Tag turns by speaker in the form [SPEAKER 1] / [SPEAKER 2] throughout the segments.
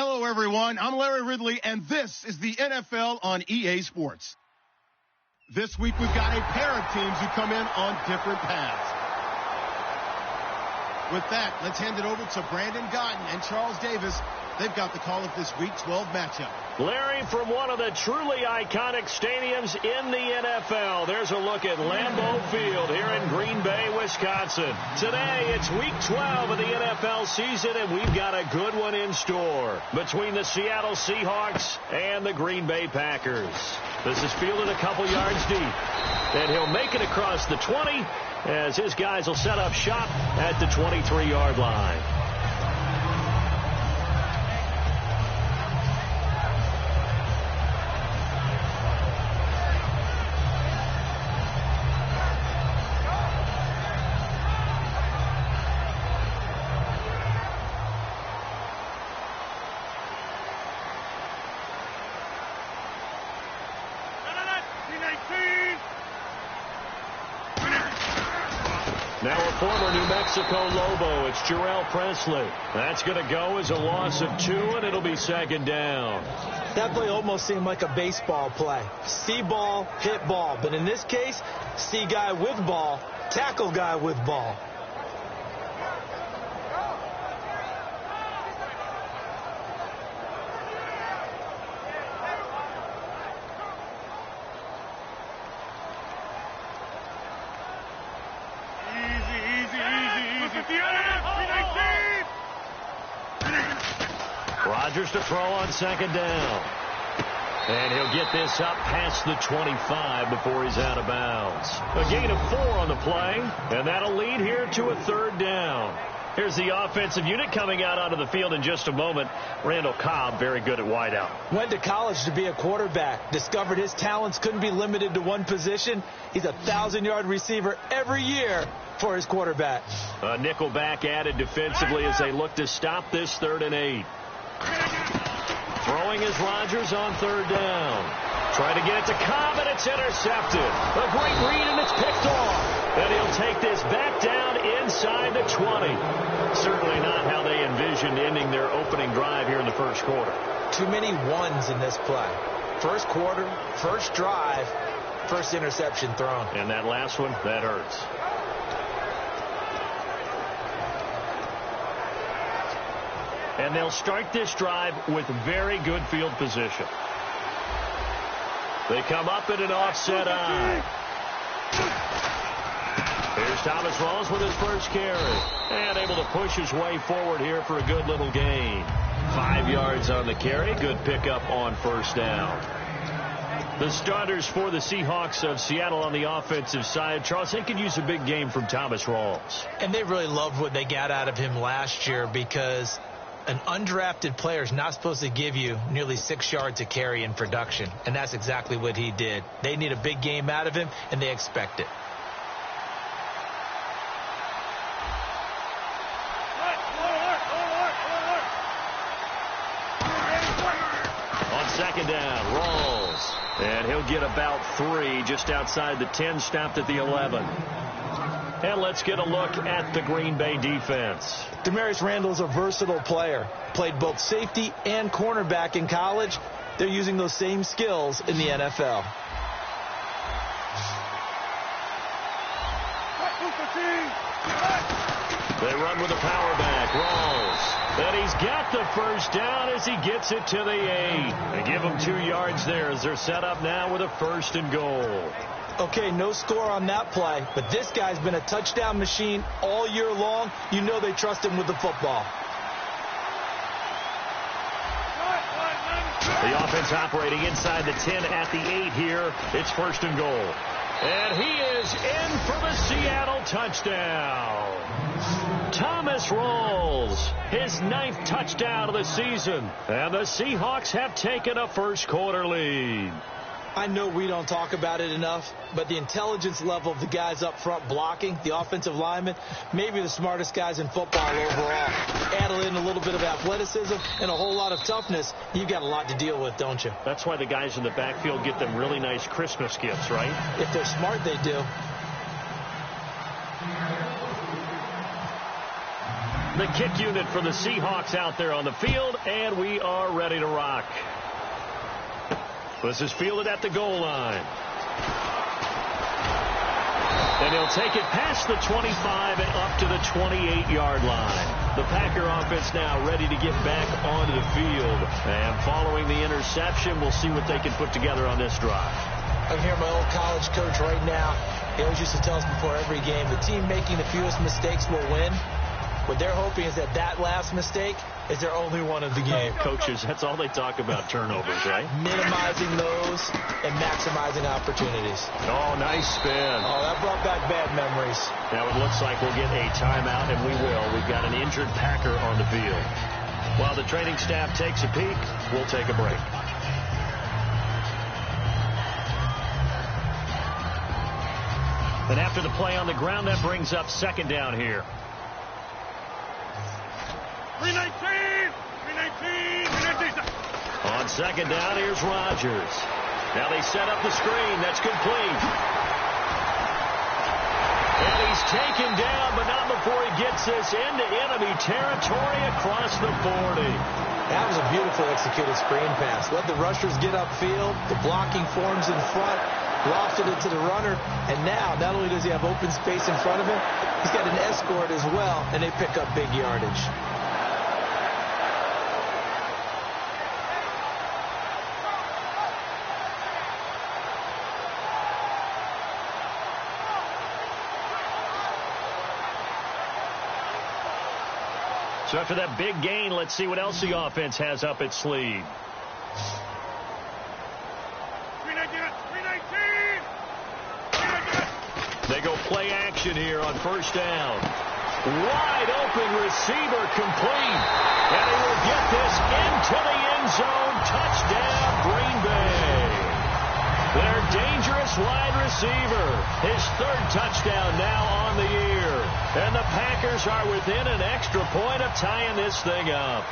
[SPEAKER 1] Hello, everyone. I'm Larry Ridley, and this is the NFL on EA Sports. This week, we've got a pair of teams who come in on different paths. With that, let's hand it over to Brandon Gotten and Charles Davis. They've got the call of this Week 12 matchup.
[SPEAKER 2] Larry, from one of the truly iconic stadiums in the NFL, there's a look at Lambeau Field here in Green Bay, Wisconsin. Today, it's Week 12 of the NFL season, and we've got a good one in store between the Seattle Seahawks and the Green Bay Packers. This is fielded a couple yards deep, and he'll make it across the 20 as his guys will set up shop at the 23-yard line. Now a former New Mexico Lobo, it's Jarrell Presley. That's going to go as a loss of 2, and it'll be second down.
[SPEAKER 3] That play almost seemed like a baseball play. See ball, hit ball. But in this case, see guy with ball, tackle guy with ball.
[SPEAKER 2] Rodgers to throw on second down. And he'll get this up past the 25 before he's out of bounds. A gain of 4 on the play, and that'll lead here to a third down. Here's the offensive unit coming out onto the field in just a moment. Randall Cobb, very good at wideout.
[SPEAKER 3] Went to college to be a quarterback. Discovered his talents couldn't be limited to one position. He's a 1,000-yard receiver every year for his quarterback.
[SPEAKER 2] A nickel back added defensively as they look to stop this 3rd and 8. Throwing is Rodgers on third down. Trying to get it to Cobb, and it's intercepted. A great read, and it's picked off. And he'll take this back down inside the 20. Certainly not how they envisioned ending their opening drive here in the first quarter.
[SPEAKER 3] Too many ones in this play. First quarter, first drive, first interception thrown.
[SPEAKER 2] And that last one, that hurts. And they'll start this drive with very good field position. They come up in an offset eye. Here's Thomas Rawls with his first carry. And able to push his way forward here for a good little gain. 5 yards on the carry. Good pickup on first down. The starters for the Seahawks of Seattle on the offensive side. Charles, they could use a big game from Thomas Rawls.
[SPEAKER 3] And they really loved what they got out of him last year because an undrafted player is not supposed to give you nearly 6 yards a carry in production, and that's exactly what he did. They need a big game out of him, and they expect it.
[SPEAKER 2] On second down, Rawls, and he'll get about 3 just outside the 10, stopped at the 11. And let's get a look at the Green Bay defense.
[SPEAKER 3] Demarius Randall's a versatile player. Played both safety and cornerback in college. They're using those same skills in the NFL.
[SPEAKER 2] They run with a power back. Rawls. And he's got the first down as he gets it to the 8. They give him 2 yards there as they're set up now with a 1st and goal.
[SPEAKER 3] Okay, no score on that play, but this guy's been a touchdown machine all year long. You know they trust him with the football.
[SPEAKER 2] The offense operating inside the 10 at the 8 here. It's 1st and goal. And he is in for the Seattle touchdown. Thomas Rawls, his 9th touchdown of the season. And the Seahawks have taken a first quarter lead.
[SPEAKER 3] I know we don't talk about it enough, but the intelligence level of the guys up front blocking, the offensive linemen, maybe the smartest guys in football overall. Add in a little bit of athleticism and a whole lot of toughness, you've got a lot to deal with, don't you?
[SPEAKER 2] That's why the guys in the backfield get them really nice Christmas gifts, right?
[SPEAKER 3] If they're smart, they do.
[SPEAKER 2] The kick unit for the Seahawks out there on the field, and we are ready to rock. This is fielded at the goal line. And he'll take it past the 25 and up to the 28-yard line. The Packer offense now ready to get back onto the field. And following the interception, we'll see what they can put together on this drive.
[SPEAKER 3] I can hear my old college coach right now. He always used to tell us before every game, the team making the fewest mistakes will win. What they're hoping is that last mistake is their only one of the game.
[SPEAKER 2] Coaches, that's all they talk about, turnovers, right?
[SPEAKER 3] Minimizing those and maximizing opportunities.
[SPEAKER 2] Oh, nice spin.
[SPEAKER 3] Oh, that brought back bad memories.
[SPEAKER 2] Now it looks like we'll get a timeout, and we will. We've got an injured Packer on the field. While the training staff takes a peek, we'll take a break. And after the play on the ground, that brings up second down here.
[SPEAKER 1] 319!
[SPEAKER 2] On second down, here's Rodgers. Now they set up the screen. That's complete. And he's taken down, but not before he gets this into enemy territory across the 40.
[SPEAKER 3] That was a beautiful executed screen pass. Let the rushers get upfield. The blocking forms in front. Lofted it to the runner. And now, not only does he have open space in front of him, he's got an escort as well, and they pick up big yardage.
[SPEAKER 2] So after that big gain, let's see what else the offense has up its sleeve.
[SPEAKER 1] 319!
[SPEAKER 2] They go play action here on first down. Wide open receiver complete. And he will get this into the end zone. Touchdown, Green Bay. Their dangerous wide receiver. His third touchdown now on the year. And the Packers are within an extra point of tying this thing up.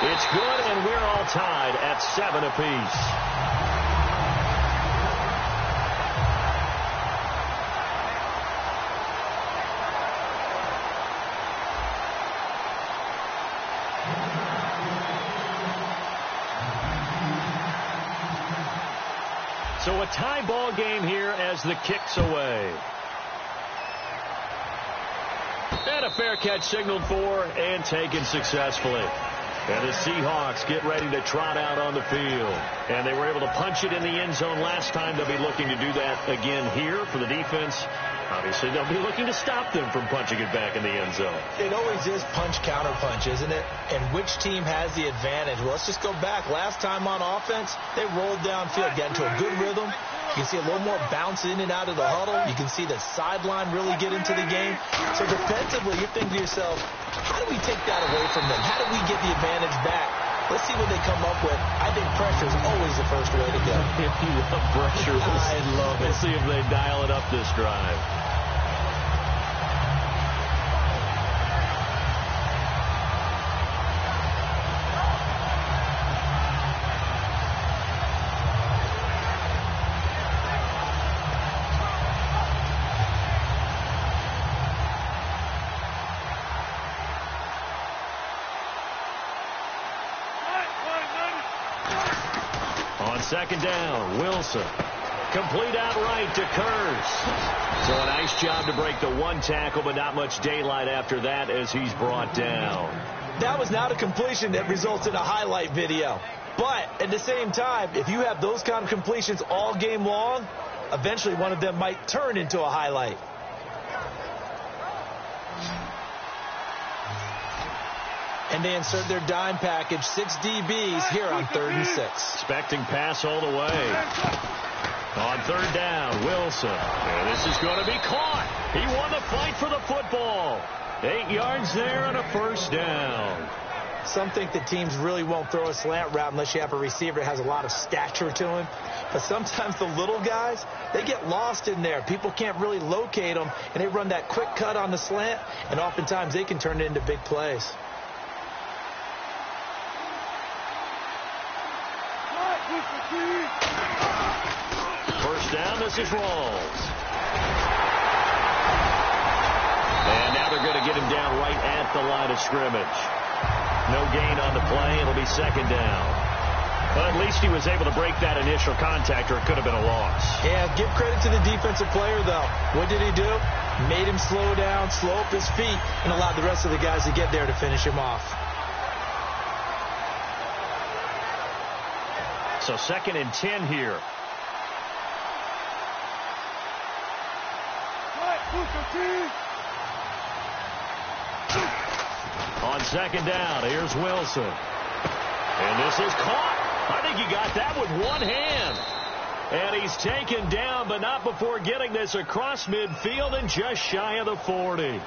[SPEAKER 2] It's good, and we're all tied at 7 apiece. So a tie ball game here as the kick's away. And a fair catch signaled for and taken successfully. And the Seahawks get ready to trot out on the field. And they were able to punch it in the end zone last time. They'll be looking to do that again here for the defense. Obviously, they'll be looking to stop them from punching it back in the end zone.
[SPEAKER 3] It always is punch-counter-punch, isn't it? And which team has the advantage? Well, let's just go back. Last time on offense, they rolled downfield, got into a good rhythm. You can see a little more bounce in and out of the huddle. You can see the sideline really get into the game. So defensively, you're thinking to yourself, how do we take that away from them? How do we get the advantage back? Let's see what they come up with. I think pressure is always the first way to go.
[SPEAKER 2] If you love pressure,
[SPEAKER 3] I love it.
[SPEAKER 2] We'll see if they dial it up this drive. Second down, Wilson. Complete outright to Kurz. So a nice job to break the one tackle, but not much daylight after that as he's brought down.
[SPEAKER 3] That was not a completion that results in a highlight video. But at the same time, if you have those kind of completions all game long, eventually one of them might turn into a highlight. And they insert their dime package, 6 DBs here on 3rd and 6.
[SPEAKER 2] Expecting pass all the way. On third down, Wilson. And this is going to be caught. He won the fight for the football. 8 yards there and a first down.
[SPEAKER 3] Some think that teams really won't throw a slant route unless you have a receiver that has a lot of stature to him. But sometimes the little guys, they get lost in there. People can't really locate them, and they run that quick cut on the slant, and oftentimes they can turn it into big plays.
[SPEAKER 2] First down, this is Rawls. And now they're going to get him down right at the line of scrimmage. No gain on the play. It'll be second down. But at least he was able to break that initial contact, or it could have been a loss.
[SPEAKER 3] Yeah, give credit to the defensive player, though. What did he do? Made him slow down, slow up his feet, and allowed the rest of the guys to get there to finish him off.
[SPEAKER 2] So 2nd and 10 here. On 2nd down, here's Wilson. And this is caught. I think he got that with one hand. And he's taken down, but not before getting this across midfield and just shy of the 40.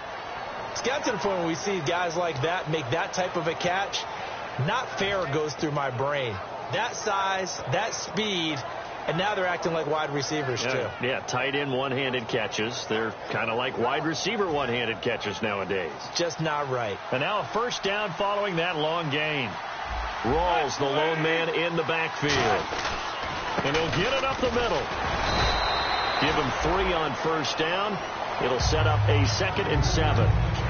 [SPEAKER 3] It's got to the point where we see guys like that make that type of a catch. Not fair goes through my brain. That size, that speed, and now they're acting like wide receivers, too.
[SPEAKER 2] Yeah, tight end one-handed catches. They're kind of like wide receiver one-handed catches nowadays.
[SPEAKER 3] Just not right.
[SPEAKER 2] And now a first down following that long gain. Rawls, the lone man in the backfield. And he'll get it up the middle. Give him 3 on first down. It'll set up a 2nd and 7.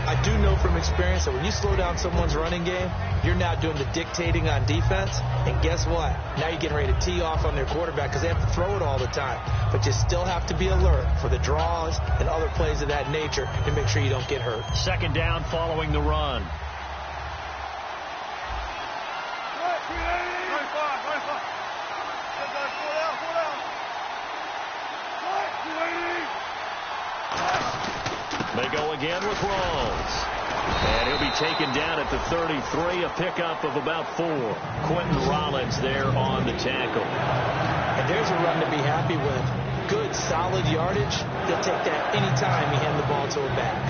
[SPEAKER 3] I do know from experience that when you slow down someone's running game, you're now doing the dictating on defense. And guess what? Now you're getting ready to tee off on their quarterback because they have to throw it all the time. But you still have to be alert for the draws and other plays of that nature to make sure you don't get hurt.
[SPEAKER 2] 2nd down following the run. They go again with Rawls. And he'll be taken down at the 33, a pickup of about 4. Quentin Rollins there on the tackle.
[SPEAKER 3] And there's a run to be happy with. Good, solid yardage. He'll take that anytime you hand the ball to a back.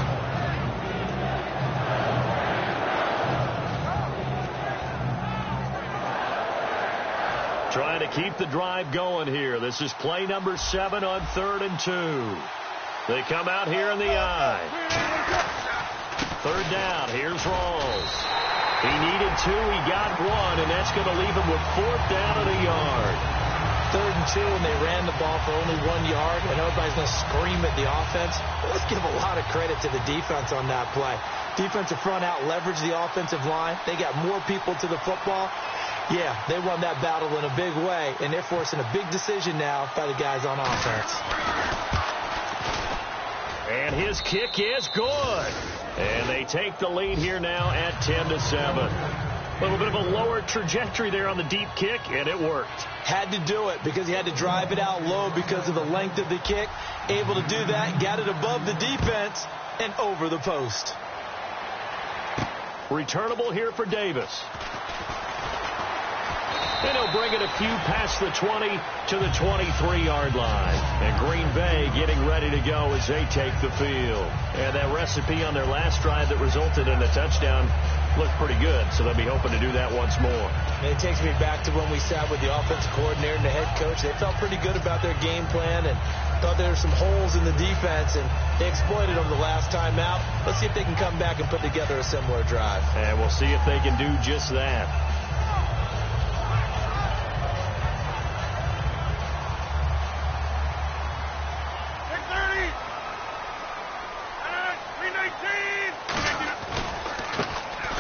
[SPEAKER 2] Trying to keep the drive going here. This is play number 7 on 3rd and 2. They come out here in the I. 3rd down. Here's Rawls. He needed 2. He got 1, and that's going to leave him with 4th down and a yard.
[SPEAKER 3] 3rd and 2, and they ran the ball for only 1 yard, and everybody's going to scream at the offense. But let's give a lot of credit to the defense on that play. Defensive front out leveraged the offensive line. They got more people to the football. Yeah, they won that battle in a big way, and they're forcing a big decision now by the guys on offense.
[SPEAKER 2] And his kick is good. And they take the lead here now at 10-7. A little bit of a lower trajectory there on the deep kick, and it worked.
[SPEAKER 3] Had to do it because he had to drive it out low because of the length of the kick. Able to do that, got it above the defense and over the post.
[SPEAKER 2] Returnable here for Davis. And he'll bring it a few past the 20 to the 23-yard line. And Green Bay getting ready to go as they take the field. And that recipe on their last drive that resulted in a touchdown looked pretty good, so they'll be hoping to do that once more.
[SPEAKER 3] And it takes me back to when we sat with the offensive coordinator and the head coach. They felt pretty good about their game plan and thought there were some holes in the defense, and they exploited them the last time out. Let's see if they can come back and put together a similar drive.
[SPEAKER 2] And we'll see if they can do just that.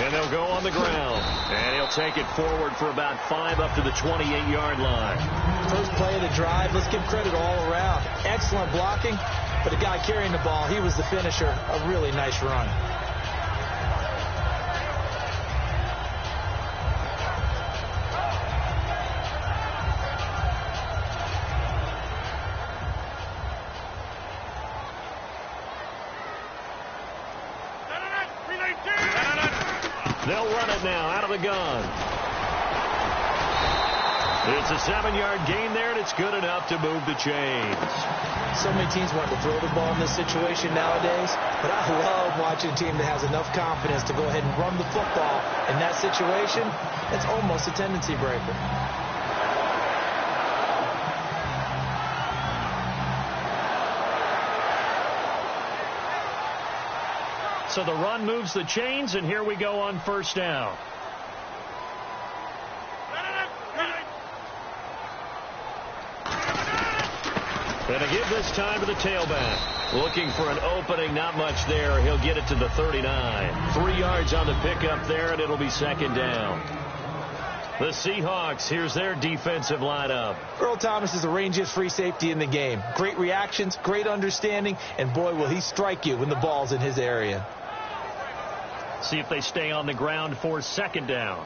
[SPEAKER 2] And they'll go on the ground. And he'll take it forward for about 5 up to the 28-yard line.
[SPEAKER 3] First play of the drive, let's give credit all around. Excellent blocking, but the guy carrying the ball, he was the finisher. A really nice run.
[SPEAKER 2] They'll run it now out of the gun. It's a 7-yard gain there, and it's good enough to move the chains.
[SPEAKER 3] So many teams want to throw the ball in this situation nowadays, but I love watching a team that has enough confidence to go ahead and run the football in that situation. It's almost a tendency breaker.
[SPEAKER 2] So the run moves the chains, and here we go on first down. And to give this time to the tailback. Looking for an opening, not much there. He'll get it to the 39. 3 yards on the pickup there, and it'll be second down. The Seahawks, here's their defensive lineup.
[SPEAKER 3] Earl Thomas is the rangiest free safety in the game. Great reactions, great understanding, and boy, will he strike you when the ball's in his area.
[SPEAKER 2] See if they stay on the ground for second down.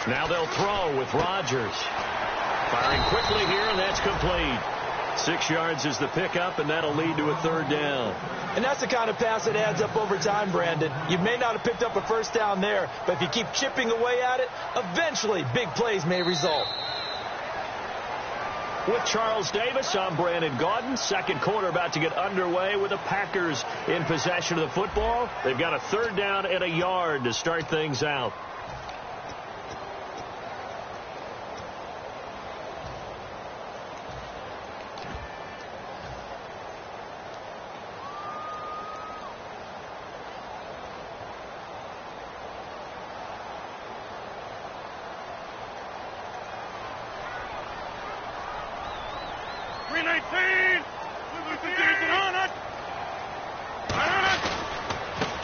[SPEAKER 2] Now they'll throw with Rodgers. Firing quickly here, and that's complete. 6 yards is the pickup, and that'll lead to a third down.
[SPEAKER 3] And that's the kind of pass that adds up over time, Brandon. You may not have picked up a first down there, but if you keep chipping away at it, eventually big plays may result.
[SPEAKER 2] With Charles Davis, I'm Brandon Gaudin. Second quarter about to get underway with the Packers in possession of the football. They've got a third down and a yard to start things out.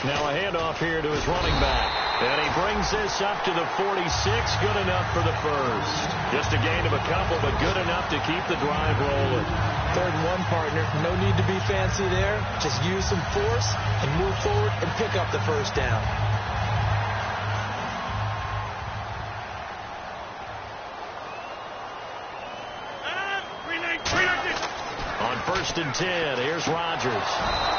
[SPEAKER 2] Now a handoff here to his running back. And he brings this up to the 46. Good enough for the first. Just a gain of a couple, but good enough to keep the drive rolling.
[SPEAKER 3] 3rd and 1, partner. No need to be fancy there. Just use some force and move forward and pick up the first down.
[SPEAKER 2] On 1st and 10, here's Rodgers.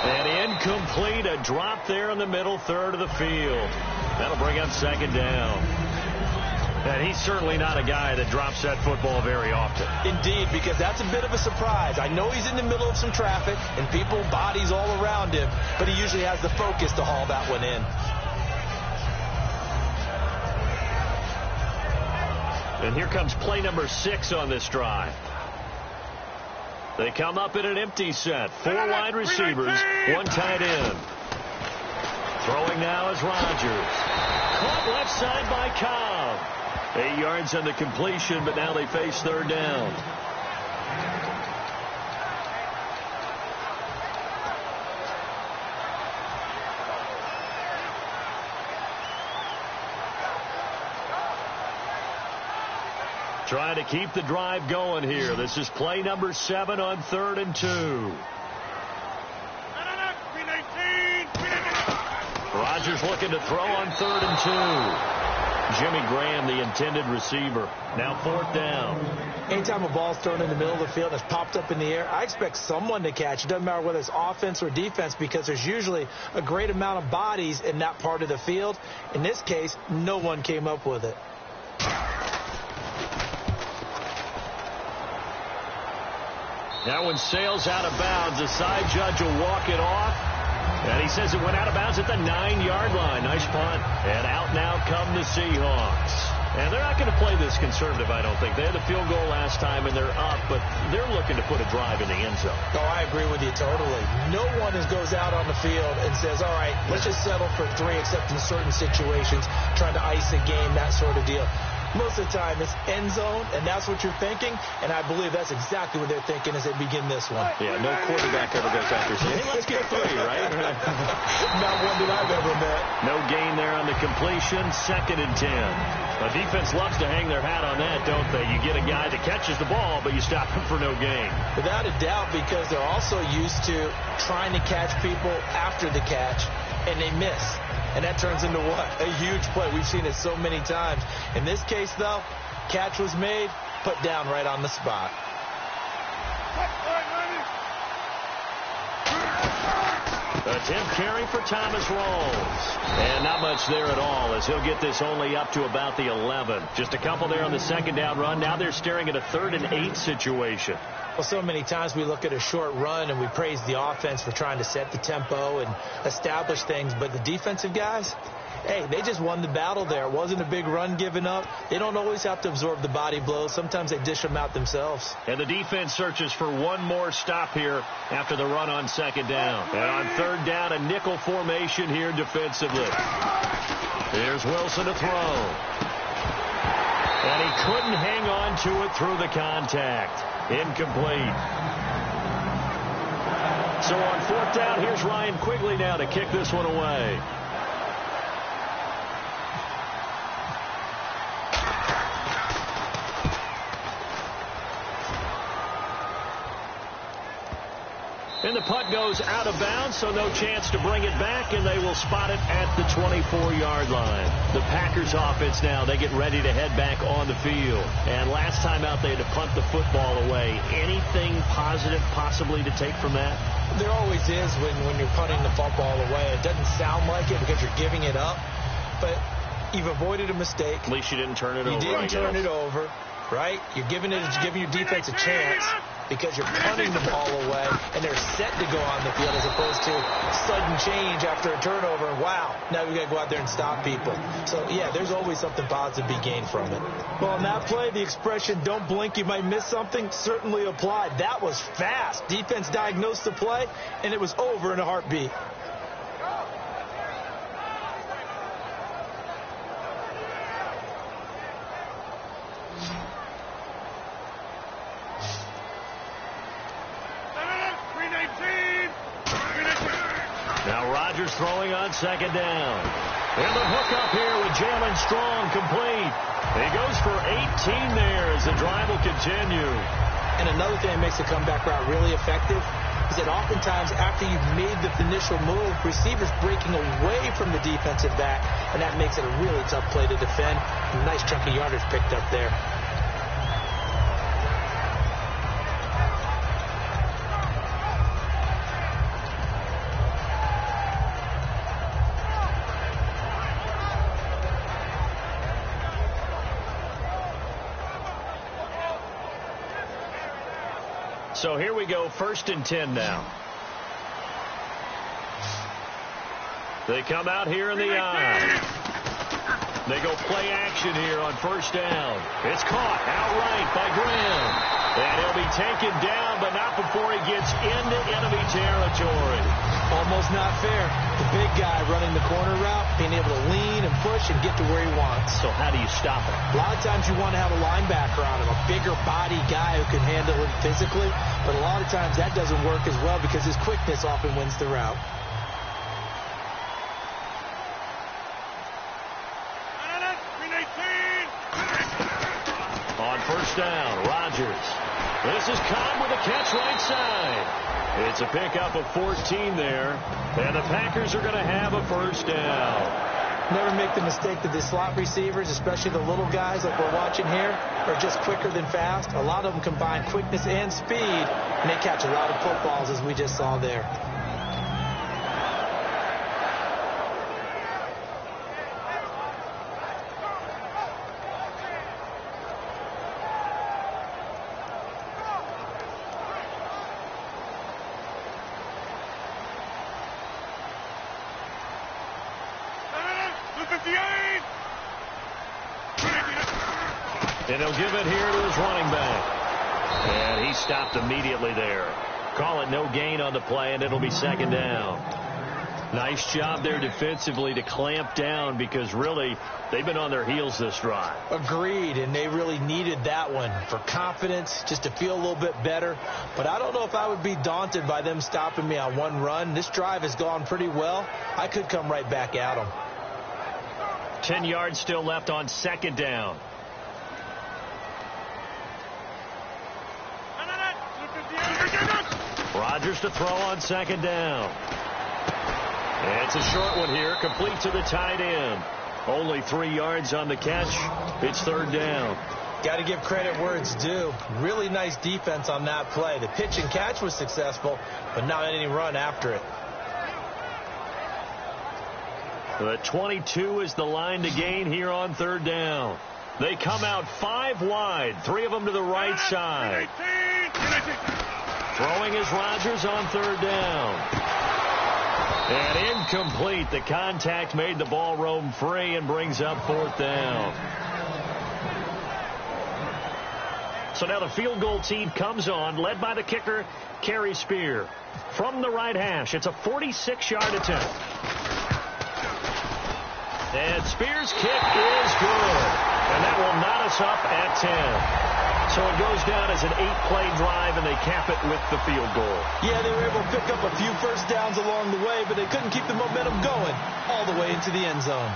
[SPEAKER 2] And incomplete, a drop there in the middle third of the field. That'll bring up second down. And he's certainly not a guy that drops that football very often.
[SPEAKER 3] Indeed, because that's a bit of a surprise. I know he's in the middle of some traffic and people, bodies all around him, but he usually has the focus to haul that one in.
[SPEAKER 2] And here comes play number 6 on this drive. They come up in an empty set. 4 wide receivers, 1 tight end. Throwing now is Rodgers. Caught left side by Cobb. 8 yards on the completion, but now they face third down. Trying to keep the drive going here. This is play number 7 on 3rd and 2. Rodgers looking to throw on 3rd and 2. Jimmy Graham, the intended receiver. Now 4th down.
[SPEAKER 3] Anytime a ball's thrown in the middle of the field and it's popped up in the air, I expect someone to catch. It doesn't matter whether it's offense or defense, because there's usually a great amount of bodies in that part of the field. In this case, no one came up with it.
[SPEAKER 2] That one sails out of bounds. The side judge will walk it off. And he says it went out of bounds at the 9-yard line. Nice punt. And out now come the Seahawks. And they're not going to play this conservative, I don't think. They had the field goal last time, and they're up, but they're looking to put a drive in the end zone.
[SPEAKER 3] Oh, I agree with you totally. No one goes out on the field and says, all right, let's just settle for 3, except in certain situations, trying to ice a game, that sort of deal. Most of the time, it's end zone, and that's what you're thinking, and I believe that's exactly what they're thinking as they begin this one.
[SPEAKER 2] Yeah, no quarterback ever goes after saying, hey, let's get 3, right?
[SPEAKER 3] Not one that I've ever met.
[SPEAKER 2] No gain there on the completion, 2nd and 10. The defense loves to hang their hat on that, don't they? You get a guy that catches the ball, but you stop him for no gain.
[SPEAKER 3] Without a doubt, because they're also used to trying to catch people after the catch, and they miss. And that turns into what? A huge play. We've seen it so many times. In this case, though, catch was made, put down right on the spot.
[SPEAKER 2] Attempt carry for Thomas rolls. And not much there at all, as he'll get this only up to about the 11. Just a couple there on the 2nd down run. Now they're staring at a 3rd and 8 situation.
[SPEAKER 3] Well, so many times we look at a short run and we praise the offense for trying to set the tempo and establish things. But the defensive guys, hey, they just won the battle there. It wasn't a big run given up. They don't always have to absorb the body blows. Sometimes they dish them out themselves.
[SPEAKER 2] And the defense searches for one more stop here after the run on 2nd down. And on 3rd down, a nickel formation here defensively. Here's Wilson to throw. And he couldn't hang on to it through the contact. Incomplete. So on 4th down, here's Ryan Quigley now to kick this one away. And the punt goes out of bounds, so no chance to bring it back, and they will spot it at the 24-yard line. The Packers offense now, they get ready to head back on the field. And last time out, they had to punt the football away. Anything positive possibly to take from that?
[SPEAKER 3] There always is when you're punting the football away. It doesn't sound like it because you're giving it up, but you've avoided a mistake.
[SPEAKER 2] At least you didn't turn it over.
[SPEAKER 3] You didn't turn it over, right? You're giving your defense a chance because you're punting the ball away, and they're set to go on the field as opposed to sudden change after a turnover. Wow, now we got to go out there and stop people. So, yeah, there's always something positive to be gained from it. Well, on that play, the expression, don't blink, you might miss something, certainly applied. That was fast. Defense diagnosed the play, and it was over in a heartbeat.
[SPEAKER 2] Now Rodgers throwing on 2nd down. And the hook up here with Jalen Strong complete. He goes for 18 there as the drive will continue.
[SPEAKER 3] And another thing that makes the comeback route really effective is that oftentimes after you've made the initial move, receivers breaking away from the defensive back, and that makes it a really tough play to defend. A nice chunk of yardage picked up there.
[SPEAKER 2] So here we go, 1st and 10 now. They come out here in the I. They go play action here on 1st down. It's caught outright by Graham. And he'll be taken down, but not before he gets into enemy territory.
[SPEAKER 3] Almost not fair. The big guy running the corner route, being able to lean and push and get to where he wants.
[SPEAKER 2] So how do you stop it?
[SPEAKER 3] A lot of times you want to have a linebacker on him, a bigger body guy who can handle it physically. But a lot of times that doesn't work as well because his quickness often wins the route.
[SPEAKER 2] On 1st down, Rodgers. This is Cobb with a catch right side. It's a pickup of 14 there, and the Packers are going to have a 1st down.
[SPEAKER 3] Never make the mistake that the slot receivers, especially the little guys like we're watching here, are just quicker than fast. A lot of them combine quickness and speed, and they catch a lot of footballs, as we just saw there.
[SPEAKER 2] And he'll give it here to his running back. And he stopped immediately there. Call it no gain on the play, and it'll be 2nd down. Nice job there defensively to clamp down because really they've been on their heels this drive.
[SPEAKER 3] Agreed, and they really needed that one for confidence, just to feel a little bit better. But I don't know if I would be daunted by them stopping me on one run. This drive has gone pretty well. I could come right back at them.
[SPEAKER 2] 10 yards still left on 2nd down. Rodgers to throw on 2nd down. And it's a short one here, complete to the tight end. Only 3 yards on the catch. It's 3rd down.
[SPEAKER 3] Got to give credit where it's due. Really nice defense on that play. The pitch and catch was successful, but not any run after it.
[SPEAKER 2] The 22 is the line to gain here on 3rd down. They come out 5 wide, 3 of them to the right side. Throwing is Rodgers on 3rd down. And incomplete. The contact made the ball roam free and brings up 4th down. So now the field goal team comes on, led by the kicker, Kerry Spear. From the right hash, it's a 46-yard attempt. And Spears' kick is good. And that will knot us up at 10. So it goes down as an 8-play drive, and they cap it with the field goal.
[SPEAKER 3] Yeah, they were able to pick up a few first downs along the way, but they couldn't keep the momentum going all the way into the end zone.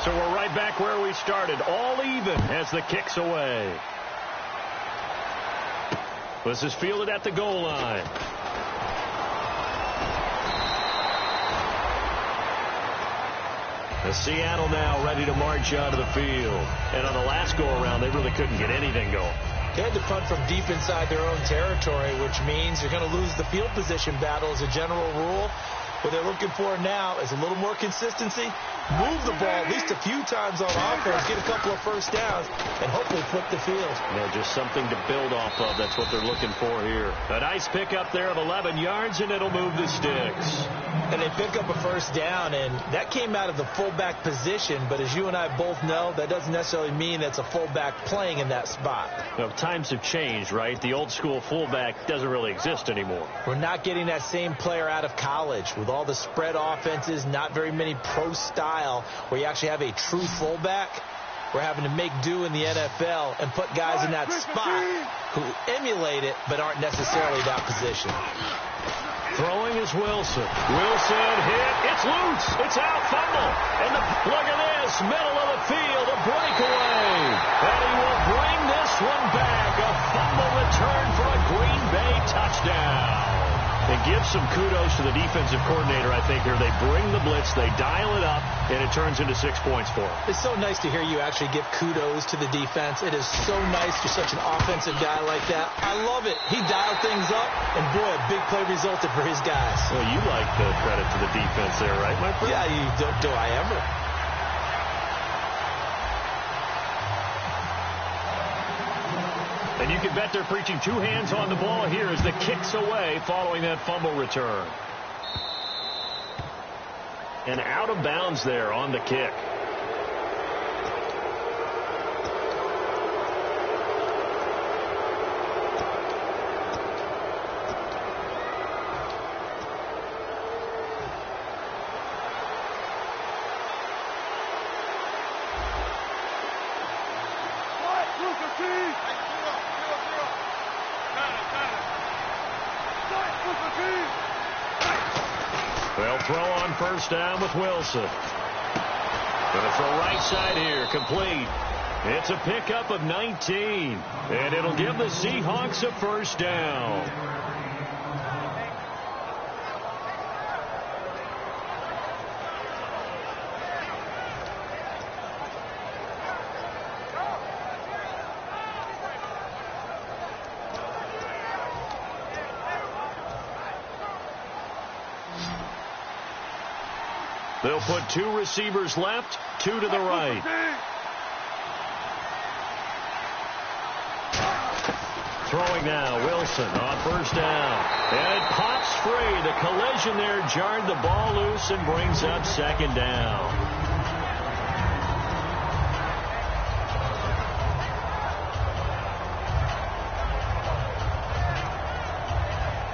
[SPEAKER 2] So we're right back where we started, all even as the kick's away. This is fielded at the goal line. The Seattle now ready to march onto the field. And on the last go-around, they really couldn't get anything going.
[SPEAKER 3] They had to punt from deep inside their own territory, which means you're going to lose the field position battle as a general rule. What they're looking for now is a little more consistency, move the ball at least a few times on offense, get a couple of first downs, and hopefully flip the field.
[SPEAKER 2] Yeah, just something to build off of. That's what they're looking for here. A nice pickup there of 11 yards, and it'll move the sticks.
[SPEAKER 3] And they pick up a first down, and that came out of the fullback position. But as you and I both know, that doesn't necessarily mean that's a fullback playing in that spot.
[SPEAKER 2] Well, times have changed, right? The old school fullback doesn't really exist anymore.
[SPEAKER 3] We're not getting that same player out of college with all the spread offenses, not very many pro style where you actually have a true fullback. We're having to make do in the NFL and put guys in that spot who emulate it but aren't necessarily that position.
[SPEAKER 2] Throwing is Wilson. Wilson hit. It's loose. It's out. Fumble. And look at this. Middle of the field. A breakaway. And he will bring this one back. A fumble return for a Green Bay touchdown. They give some kudos to the defensive coordinator, I think, here. They bring the blitz, they dial it up, and it turns into 6 points for them.
[SPEAKER 3] It's so nice to hear you actually give kudos to the defense. It is so nice you're such an offensive guy like that. I love it. He dialed things up, and boy, a big play resulted for his guys.
[SPEAKER 2] Well, you like the credit to the defense there, right, my friend?
[SPEAKER 3] Yeah, you do I ever.
[SPEAKER 2] And you can bet they're preaching two hands on the ball here as the kick's away following that fumble return. And out of bounds there on the kick. They'll throw on first down with Wilson. Going to throw right side here, complete. It's a pickup of 19, and it'll give the Seahawks a first down. They'll put two receivers left, two to the right. Throwing now, Wilson on first down. And it pops free. The collision there jarred the ball loose and brings up second down.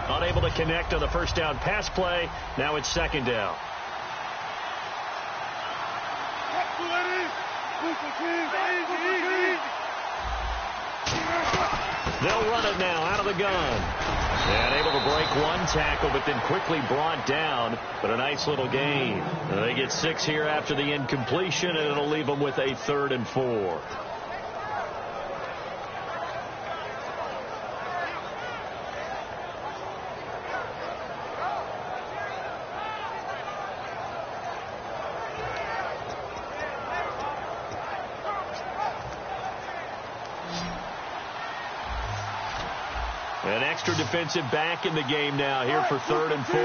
[SPEAKER 2] Unable to connect on the first down pass play. Now it's second down. They'll run it now out of the gun. And able to break one tackle, but then quickly brought down. But a nice little gain. They get 6 here after the incompletion, and it'll leave them with a 3rd and 4. An extra defensive back in the game now here for 3rd and 4.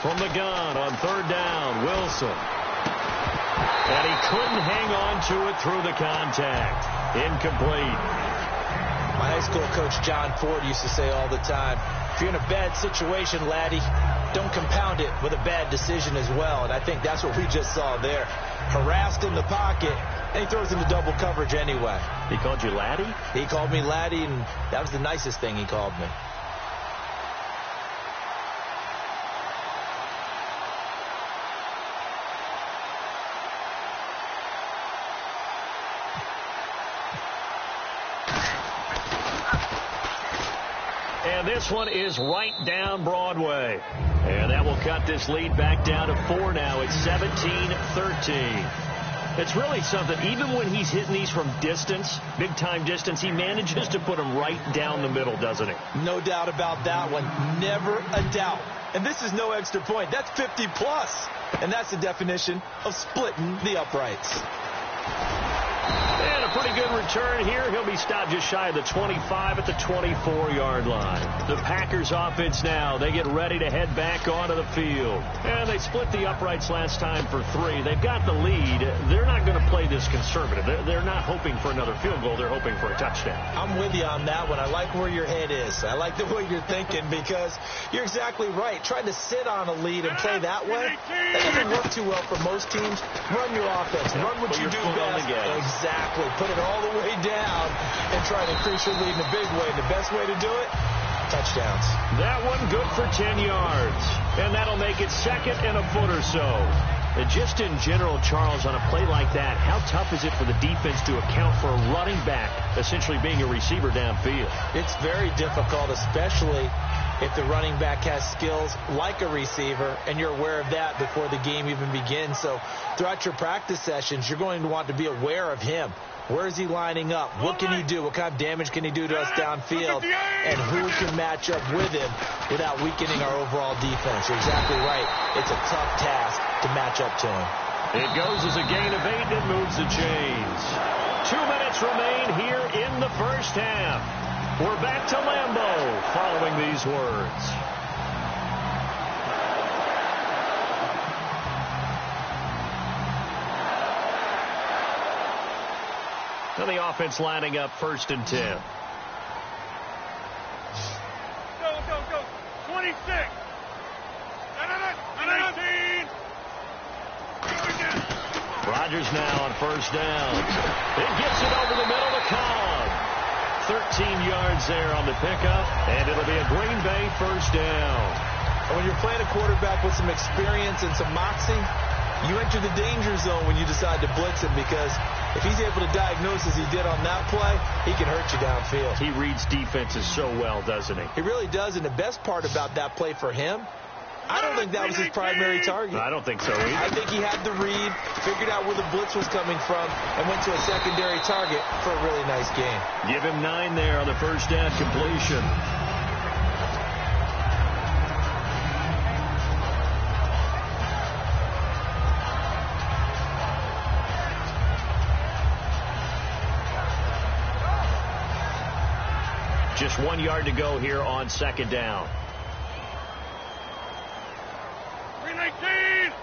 [SPEAKER 2] From the gun on 3rd down, Wilson. And he couldn't hang on to it through the contact. Incomplete.
[SPEAKER 3] My high school coach John Ford used to say all the time, if you're in a bad situation, laddie, don't compound it with a bad decision as well. And I think that's what we just saw there. Harassed in the pocket, and he throws into double coverage anyway.
[SPEAKER 2] He called you laddie?
[SPEAKER 3] He called me laddie, and that was the nicest thing he called me.
[SPEAKER 2] And this one is right down Broadway. And that will cut this lead back down to 4 now. It's 17-13. It's really something. Even when he's hitting these from distance, big-time distance, he manages to put them right down the middle, doesn't he?
[SPEAKER 3] No doubt about that one. Never a doubt. And this is no extra point. That's 50-plus. And that's the definition of splitting the uprights.
[SPEAKER 2] And a pretty good return here. He'll be stopped just shy of the 25 at the 24-yard line. The Packers offense now, they get ready to head back onto the field. And they split the uprights last time for 3. They've got the lead. They're not going to play this conservative. They're not hoping for another field goal. They're hoping for a touchdown.
[SPEAKER 3] I'm with you on that one. I like where your head is. I like the way you're thinking because you're exactly right. Trying to sit on a lead and play that way, that doesn't work too well for most teams. Run your offense. Run what you do best. Exactly. Put it all the way down and try to increase your lead in a big way. The best way to do it, touchdowns.
[SPEAKER 2] That one good for 10 yards. And that'll make it second and a foot or so. And just in general, Charles, on a play like that, how tough is it for the defense to account for a running back essentially being a receiver downfield?
[SPEAKER 3] It's very difficult, especially if the running back has skills like a receiver, and you're aware of that before the game even begins. So throughout your practice sessions, you're going to want to be aware of him. Where is he lining up? What can he do? What kind of damage can he do to us downfield? And who can match up with him without weakening our overall defense? You're exactly right. It's a tough task to match up to him.
[SPEAKER 2] It goes as a gain of 8, and it moves the chains. 2 minutes remain here in the first half. We're back to Lambeau following these words. And the offense lining up 1st and 10.
[SPEAKER 4] Go. 26. 19.
[SPEAKER 2] Rodgers now on 1st down. It gets it over the middle to Cobb. 13 yards there on the pickup, and it'll be a Green Bay 1st down.
[SPEAKER 3] And when you're playing a quarterback with some experience and some moxie, you enter the danger zone when you decide to blitz him, because if he's able to diagnose as he did on that play, he can hurt you downfield.
[SPEAKER 2] He reads defenses so well, doesn't he?
[SPEAKER 3] He really does, and the best part about that play for him, I don't think that was his primary target.
[SPEAKER 2] I don't think so either.
[SPEAKER 3] I think he had the read, figured out where the blitz was coming from, and went to a secondary target for a really nice game.
[SPEAKER 2] Give him 9 there on the 1st down completion. Just 1 yard to go here on 2nd down.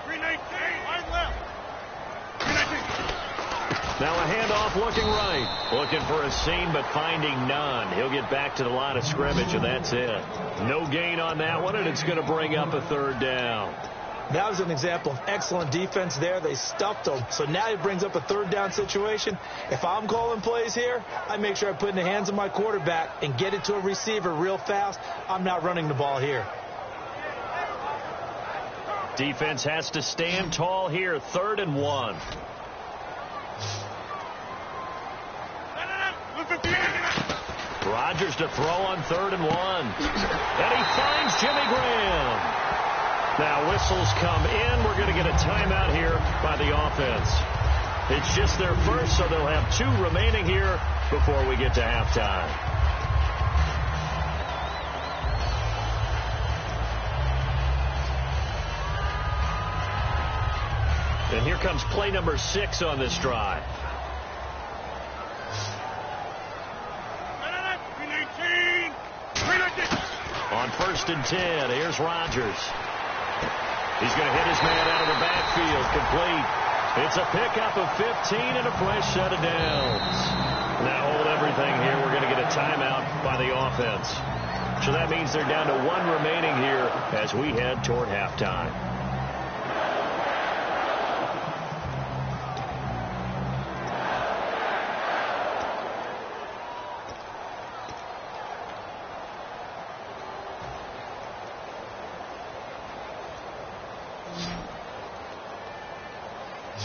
[SPEAKER 4] 319. Wide left. 319.
[SPEAKER 2] Now a handoff looking right. Looking for a seam, but finding none. He'll get back to the line of scrimmage, and that's it. No gain on that one, and it's going to bring up a 3rd down.
[SPEAKER 3] That was an example of excellent defense there. They stuffed him. So now he brings up a 3rd down situation. If I'm calling plays here, I make sure I put it in the hands of my quarterback and get it to a receiver real fast. I'm not running the ball here.
[SPEAKER 2] Defense has to stand tall here. 3rd and 1. Rodgers to throw on 3rd and 1. And he finds Jimmy Graham. Now whistles come in. We're going to get a timeout here by the offense. It's just their first, so they'll have 2 remaining here before we get to halftime. And here comes play number 6 on this drive. On 1st and 10, here's Rodgers. He's going to hit his man out of the backfield. Complete. It's a pickup of 15 and a fresh set of downs. Now hold everything here. We're going to get a timeout by the offense. So that means they're down to 1 remaining here as we head toward halftime.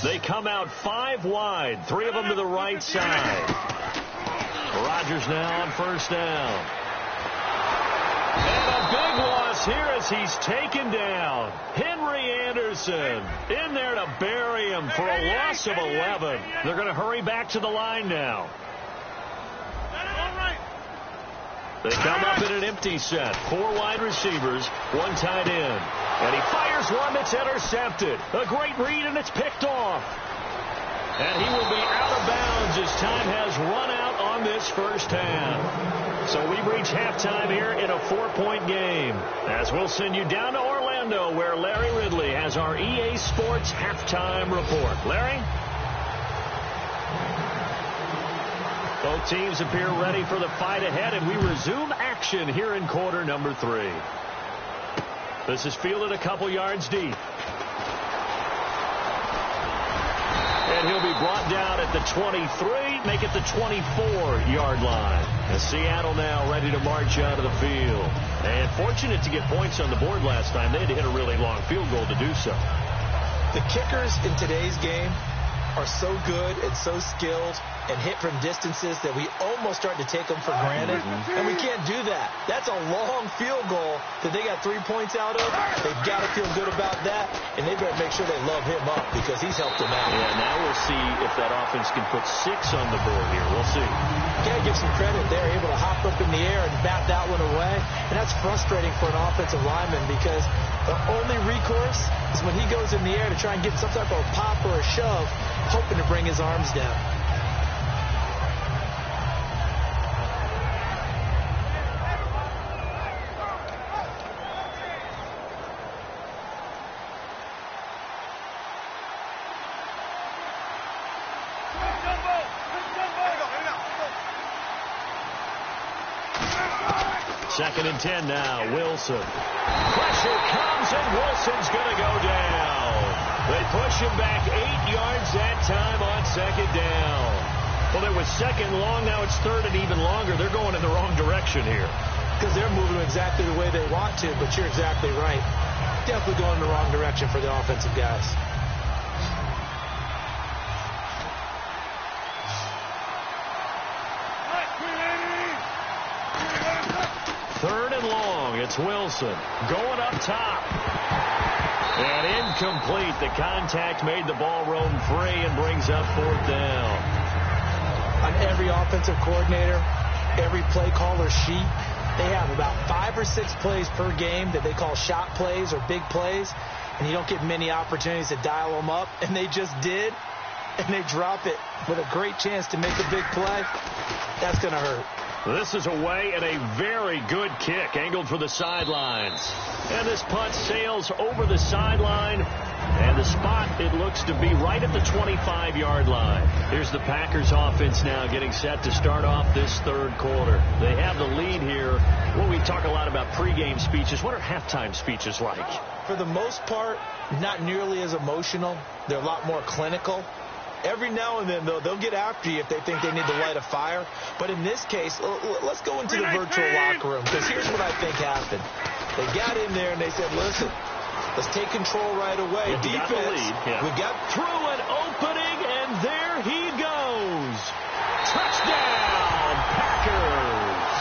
[SPEAKER 2] They come out 5 wide, 3 of them to the right side. Rodgers now on 1st down. is here as he's taken down. Henry Anderson in there to bury him for a loss of 11. They're going to hurry back to the line now. They come up in an empty set. 4 wide receivers, 1 tight end. And he fires one that's intercepted. A great read, and it's picked off. And he will be out of bounds as time has run out on this first half. So we reach halftime here in a 4-point game. As we'll send you down to Orlando, where Larry Ridley has our EA Sports halftime report. Larry? Both teams appear ready for the fight ahead, and we resume action here in quarter number 3. This is fielded a couple yards deep. And he'll be brought down at the 23, make it the 24-yard line. As Seattle now ready to march out of the field. And fortunate to get points on the board last time. They had to hit a really long field goal to do so.
[SPEAKER 3] The kickers in today's game are so good and so skilled and hit from distances that we almost start to take them for granted. And we can't do that. That's a long field goal that they got 3 points out of. They've got to feel good about that, and they better make sure they love him up because he's helped them out.
[SPEAKER 2] Yeah, now we'll see if that offense can put 6 on the board here. We'll see.
[SPEAKER 3] Got to give some credit. They're able to hop up in the air and bat that one away, and that's frustrating for an offensive lineman because the only recourse is when he goes in the air to try and get some type of a pop or a shove, hoping to bring his arms down.
[SPEAKER 2] Second and 10 now. Wilson. Pressure comes, and Wilson's going to go down. They push him back 8 yards that time on second down. Well, it was second long. Now it's third and even longer. They're going in the wrong direction here.
[SPEAKER 3] Because they're moving exactly the way they want to, but you're exactly right. Definitely going in the wrong direction for the offensive guys.
[SPEAKER 2] Third and long. It's Wilson going up top. And incomplete. The contact made the ball roam free and brings up 4th down.
[SPEAKER 3] On every offensive coordinator, every play caller sheet, they have about 5 or 6 plays per game that they call shot plays or big plays, and you don't get many opportunities to dial them up, and they just did, and they drop it with a great chance to make a big play. That's going to hurt.
[SPEAKER 2] This is away and a very good kick angled for the sidelines. And this punt sails over the sideline. And the spot, it looks to be right at the 25-yard line. Here's the Packers offense now getting set to start off this third quarter. They have the lead here. Well, we talk a lot about pregame speeches. What are halftime speeches like?
[SPEAKER 3] For the most part, not nearly as emotional. They're a lot more clinical. Every now and then, though, they'll get after you if they think they need to light a fire. But in this case, let's go into the virtual locker room, because here's what I think happened. They got in there and they said, listen, let's take control right away.
[SPEAKER 2] Yeah,
[SPEAKER 3] defense, we got
[SPEAKER 2] through an opening, and there he goes. Touchdown, Packers.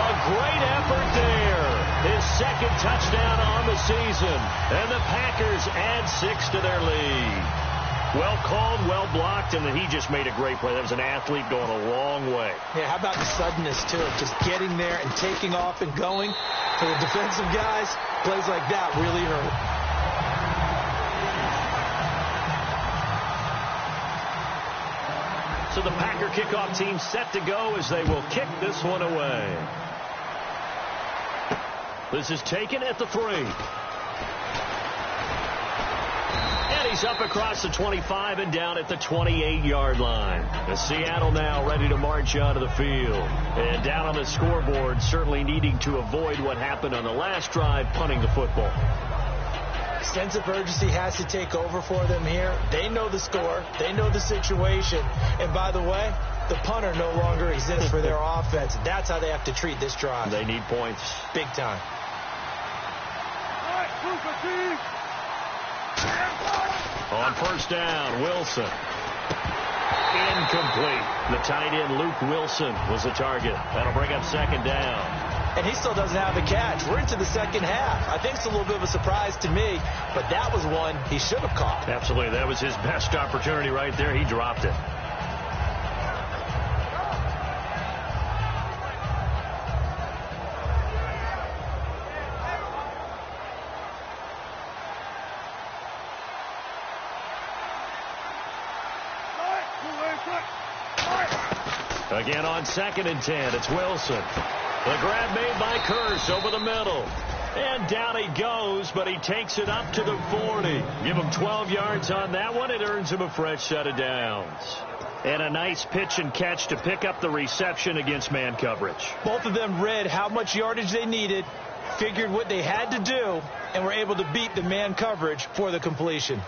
[SPEAKER 2] A great effort there. His second touchdown on the season. And the Packers add 6 to their lead. Well called, well blocked, and then he just made a great play. That was an athlete going a long way.
[SPEAKER 3] Yeah, how about the suddenness, too? Just getting there and taking off and going. For the defensive guys, plays like that really hurt.
[SPEAKER 2] So the Packer kickoff team set to go as they will kick this one away. This is taken at the 3. And he's up across the 25 and down at the 28-yard line. The Seattle now ready to march out of the field. And down on the scoreboard, certainly needing to avoid what happened on the last drive, punting the football.
[SPEAKER 3] Sense of urgency has to take over for them here. They know the score. They know the situation. And by the way, the punter no longer exists for their offense. That's how they have to treat this drive.
[SPEAKER 2] They need points.
[SPEAKER 3] Big time.
[SPEAKER 2] On first down, Wilson. Incomplete. The tight end, Luke Wilson, was the target. That'll bring up second down.
[SPEAKER 3] and he still doesn't have the catch. We're into the second half. I think it's a little bit of a surprise to me, but that was one he should have caught.
[SPEAKER 2] Absolutely. That was his best opportunity right there. He dropped it. Again on 2nd and 10, it's Wilson. The grab made by Kearse over the middle. And down he goes, but he takes it up to the 40. Give him 12 yards on that one. It earns him a fresh set of downs. And a nice pitch and catch to pick up the reception against man coverage.
[SPEAKER 3] Both of them read how much yardage they needed, figured what they had to do, and were able to beat the man coverage for the completion.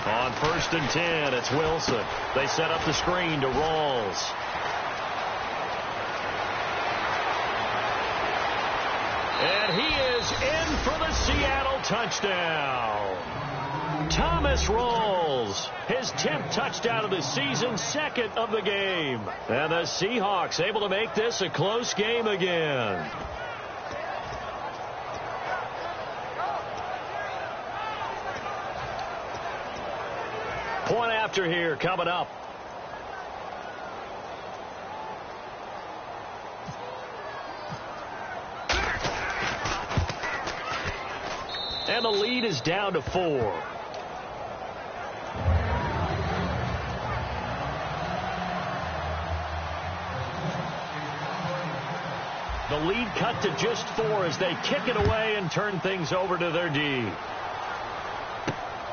[SPEAKER 2] On 1st and 10, it's Wilson. They set up the screen to Rawls. And he is in for the Seattle touchdown. Thomas Rawls, his 10th touchdown of the season, 2nd of the game. And the Seahawks able to make this a close game again. Point after here coming up. And the lead is down to 4. The lead cut to just 4 as they kick it away and turn things over to their D.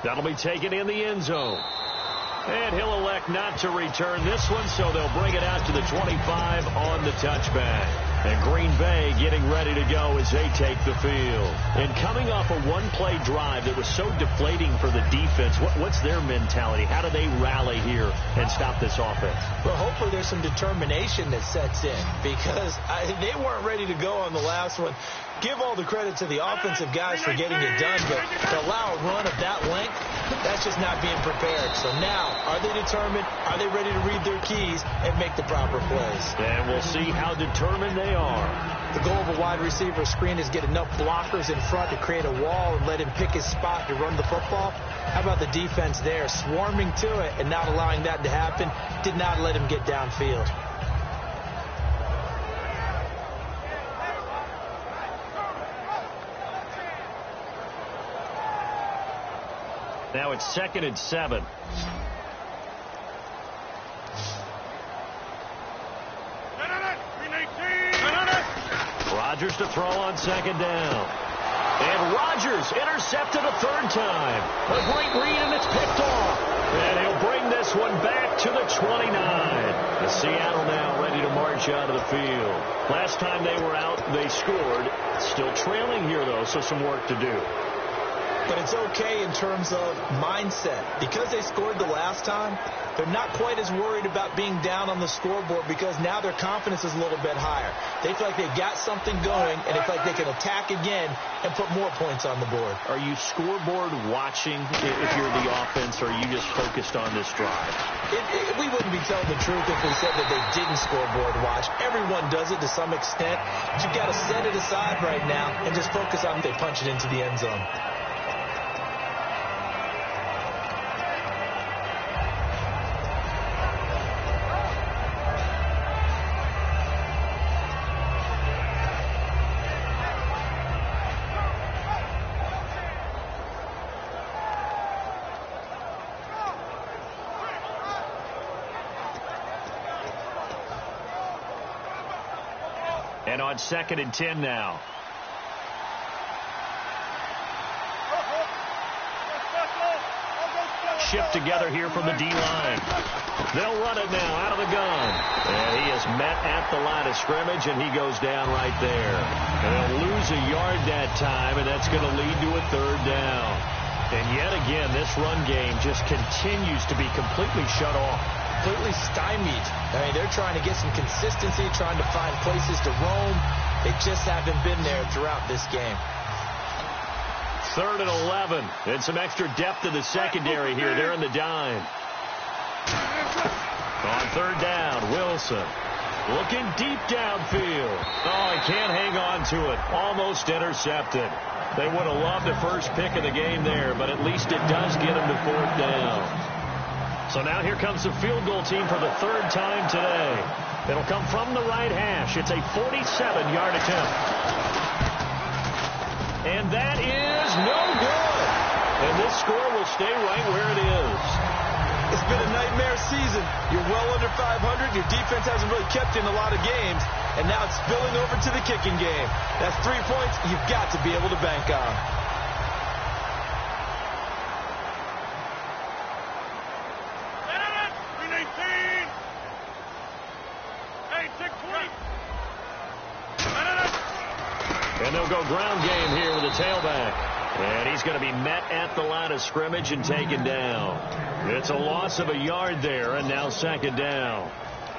[SPEAKER 2] That'll be taken in the end zone. And he'll elect not to return this one, so they'll bring it out to the 25 on the touchback. And Green Bay getting ready to go as they take the field. And coming off a one-play drive that was so deflating for the defense, what's their mentality? How do they rally here and stop this offense?
[SPEAKER 3] Well, hopefully there's some determination that sets in, because they weren't ready to go on the last one. Give all the credit to the offensive guys for getting it done, but to allow a run of that length, that's just not being prepared. So now, are they determined? Are they ready to read their keys and make the proper plays?
[SPEAKER 2] And we'll see how determined they are.
[SPEAKER 3] The goal of a wide receiver screen is get enough blockers in front to create a wall and let him pick his spot to run the football. How about the defense there, swarming to it and not allowing that to happen? Did not let him get downfield.
[SPEAKER 2] Now it's 2nd and 7. Rodgers to throw on 2nd down. And Rodgers intercepted a 3rd time. A great read, and it's picked off. And he'll bring this one back to the 29. The Seattle now ready to march out of the field. Last time they were out, they scored. Still trailing here, though, so some work to do.
[SPEAKER 3] But it's okay in terms of mindset. Because they scored the last time, they're not quite as worried about being down on the scoreboard, because now their confidence is a little bit higher. They feel like they've got something going, and they feel like they can attack again and put more points on the board.
[SPEAKER 2] Are you scoreboard watching if you're the offense, or are you just focused on this drive?
[SPEAKER 3] We wouldn't be telling the truth if we said that they didn't scoreboard watch. Everyone does it to some extent. But you've got to set it aside right now and just focus on they punch it into the end zone.
[SPEAKER 2] And on 2nd and 10 now. Shift together here from the D-line. They'll run it now out of the gun. And he is met at the line of scrimmage, and he goes down right there. And they'll lose a yard that time, and that's going to lead to a 3rd down. And yet again, this run game just continues to be completely shut off.
[SPEAKER 3] Completely stymied. I mean, they're trying to get some consistency, trying to find places to roam. They just haven't been there throughout this game.
[SPEAKER 2] 3rd and 11. And some extra depth in the secondary here. They're in the dime. On 3rd down, Wilson. Looking deep downfield. Oh, he can't hang on to it. Almost intercepted. They would have loved the first pick of the game there, but at least it does get him to 4th down. So now here comes the field goal team for the 3rd time today. It'll come from the right hash. It's a 47-yard attempt. And that is no good. And this score will stay right where it is.
[SPEAKER 3] It's been a nightmare season. You're well under 500. Your defense hasn't really kept you in a lot of games. And now it's spilling over to the kicking game. That's 3 points you've got to be able to bank on.
[SPEAKER 2] And they'll go ground game here with a tailback. And he's going to be met at the line of scrimmage and taken down. It's a loss of a yard there, and now 2nd down.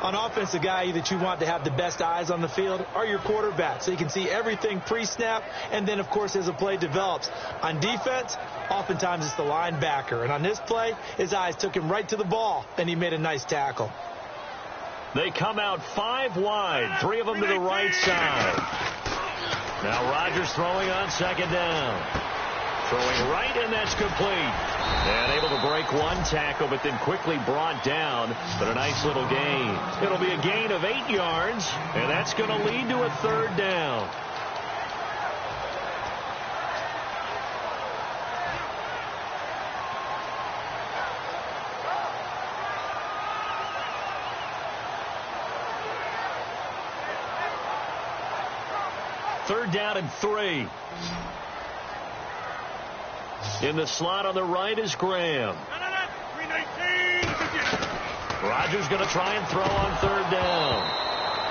[SPEAKER 3] On offense, the guy that you want to have the best eyes on the field are your quarterbacks, so you can see everything pre-snap, and then, of course, as the play develops. On defense, oftentimes it's the linebacker. And on this play, his eyes took him right to the ball, and he made a nice tackle.
[SPEAKER 2] They come out 5 wide, 3 of them to the right side. Now Rodgers throwing on 2nd down. Throwing right, and that's complete. And able to break 1 tackle, but then quickly brought down. But a nice little gain. It'll be a gain of 8 yards, and that's going to lead to a 3rd down. Third down and 3. In the slot on the right is Graham. Rodgers going to try and throw on 3rd down.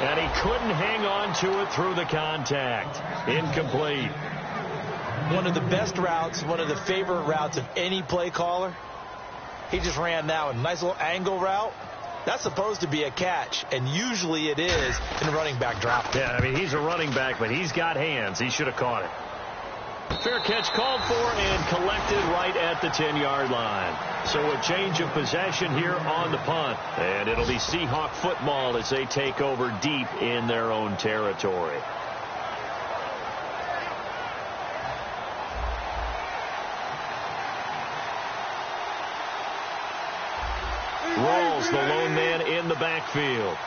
[SPEAKER 2] And he couldn't hang on to it through the contact. Incomplete.
[SPEAKER 3] One of the best routes, one of the favorite routes of any play caller. He just ran that one. Nice little angle route. That's supposed to be a catch, and usually it is in a running back drop.
[SPEAKER 2] Yeah, I mean, he's a running back, but he's got hands. He should have caught it. Fair catch called for and collected right at the 10-yard line. So a change of possession here on the punt. And it'll be Seahawk football as they take over deep in their own territory. Rawls, the lone man in the backfield.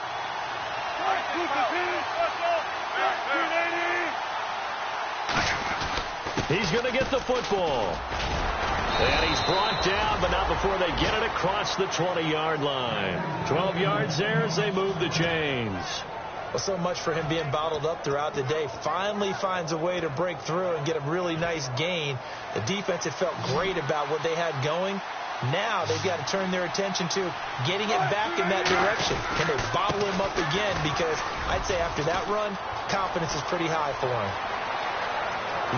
[SPEAKER 2] He's going to get the football. And he's brought down, but not before they get it across the 20-yard line. 12 yards there as they move the chains.
[SPEAKER 3] Well, so much for him being bottled up throughout the day. Finally finds a way to break through and get a really nice gain. The defense had felt great about what they had going. Now they've got to turn their attention to getting it back in that direction. Can they bottle him up again? Because I'd say after that run, confidence is pretty high for him.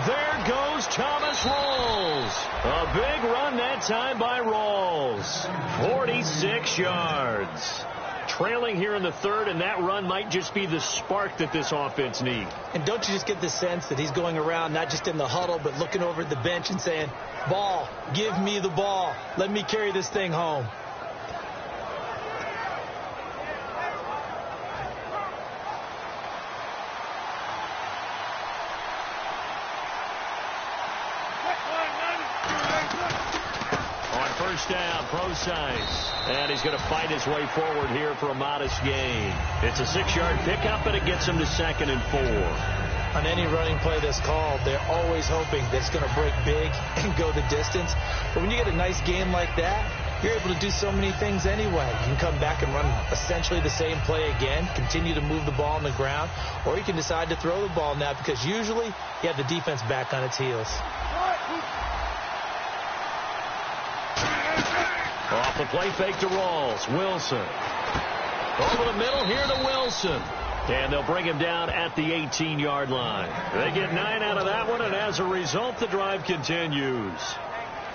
[SPEAKER 2] There goes Thomas Rawls. A big run that time by Rawls. 46 yards. Trailing here in the 3rd, and that run might just be the spark that this offense needs.
[SPEAKER 3] And don't you just get the sense that he's going around not just in the huddle, but looking over at the bench and saying, ball, give me the ball. Let me carry this thing home.
[SPEAKER 2] Down, Procise, and he's going to fight his way forward here for a modest gain. It's a 6-yard pickup, and it gets him to 2nd and 4.
[SPEAKER 3] On any running play that's called, they're always hoping that it's going to break big and go the distance. But when you get a nice game like that, you're able to do so many things anyway. You can come back and run essentially the same play again, continue to move the ball on the ground, or you can decide to throw the ball now because usually you have the defense back on its heels.
[SPEAKER 2] Off the play fake to Rawls. Wilson. Over the middle here to Wilson. And they'll bring him down at the 18-yard line. They get 9 out of that one, and as a result, the drive continues.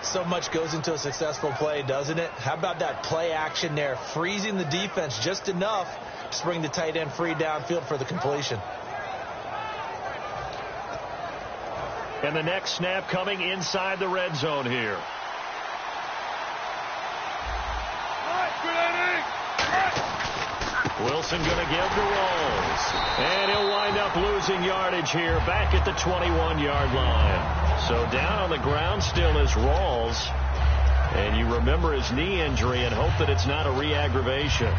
[SPEAKER 3] So much goes into a successful play, doesn't it? How about that play action there, freezing the defense just enough to bring the tight end free downfield for the completion.
[SPEAKER 2] And the next snap coming inside the red zone here. Wilson going to give to Rawls. And he'll wind up losing yardage here back at the 21-yard line. So down on the ground still is Rawls. And you remember his knee injury and hope that it's not a re-aggravation.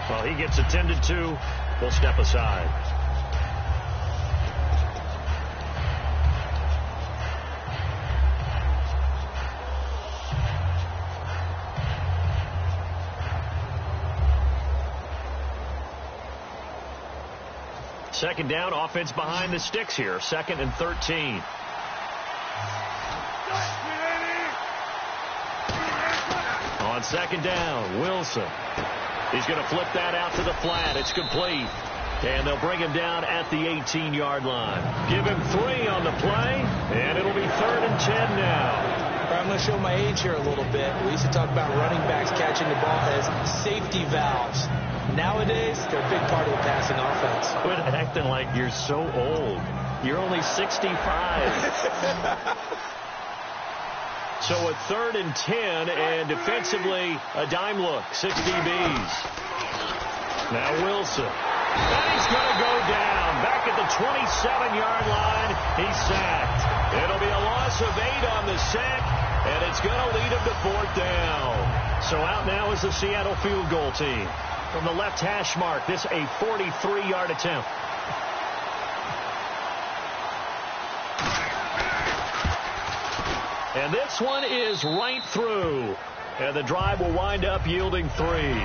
[SPEAKER 2] Well, he gets attended to. We'll step aside. Second down, offense behind the sticks here. 2nd and 13. On 2nd down, Wilson. He's going to flip that out to the flat. It's complete. And they'll bring him down at the 18-yard line. Give him 3 on the play, and it'll be 3rd and 10 now.
[SPEAKER 3] I'm going to show my age here a little bit. We used to talk about running backs catching the ball as safety valves. Nowadays, they're a big part of the passing offense.
[SPEAKER 2] Quit acting like you're so old. You're only 65. So a 3rd and 10, and defensively, a dime look, 6 DBs. Now Wilson. And he's going to go down. Back at the 27-yard line, he's sacked. It'll be a loss of 8 on the sack, and it's going to lead him to 4th down. So out now is the Seattle field goal team. From the left hash mark, this a 43-yard attempt. And this one is right through. And the drive will wind up yielding 3.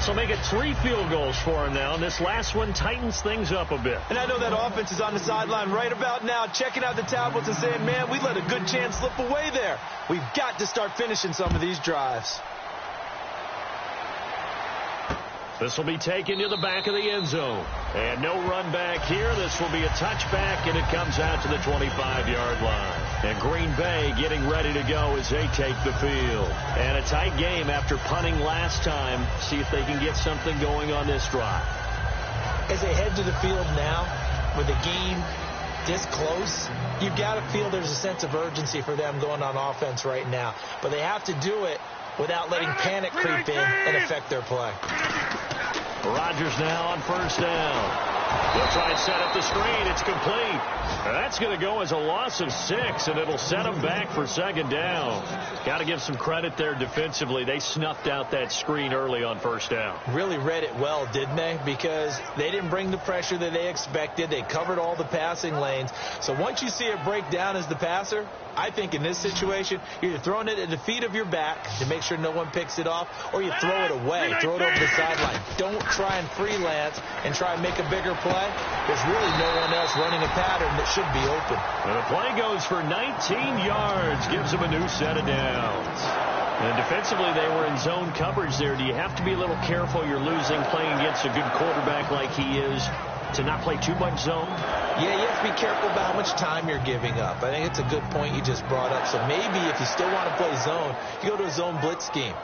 [SPEAKER 2] So make it 3 field goals for him now. And this last one tightens things up a bit.
[SPEAKER 3] And I know that offense is on the sideline right about now, checking out the tablets and saying, man, we let a good chance slip away there. We've got to start finishing some of these drives.
[SPEAKER 2] This will be taken to the back of the end zone. And no run back here. This will be a touchback, and it comes out to the 25-yard line. And Green Bay getting ready to go as they take the field. And a tight game after punting last time. See if they can get something going on this drive.
[SPEAKER 3] As they head to the field now, with the game this close, you've got to feel there's a sense of urgency for them going on offense right now. But they have to do it without letting panic creep in and affect their play.
[SPEAKER 2] Rodgers now on 1st down. They'll try and set up the screen. It's complete. That's going to go as a loss of 6, and it'll set them back for 2nd down. Got to give some credit there defensively. They snuffed out that screen early on 1st down.
[SPEAKER 3] Really read it well, didn't they? Because they didn't bring the pressure that they expected. They covered all the passing lanes. So once you see it break down as the passer, I think in this situation, you're either throwing it at the feet of your back to make sure no one picks it off, or you throw it away, throw it over the sideline. Don't try and freelance and try and make a bigger play. There's really no one else running a pattern that should be open.
[SPEAKER 2] And the play goes for 19 yards, gives them a new set of downs. And defensively, they were in zone coverage there. Do you have to be a little careful? You're losing playing against a good quarterback like he is, to not play too much zone?
[SPEAKER 3] Yeah, you have to be careful about how much time you're giving up. I think it's a good point you just brought up. So maybe if you still want to play zone, you go to a zone blitz scheme.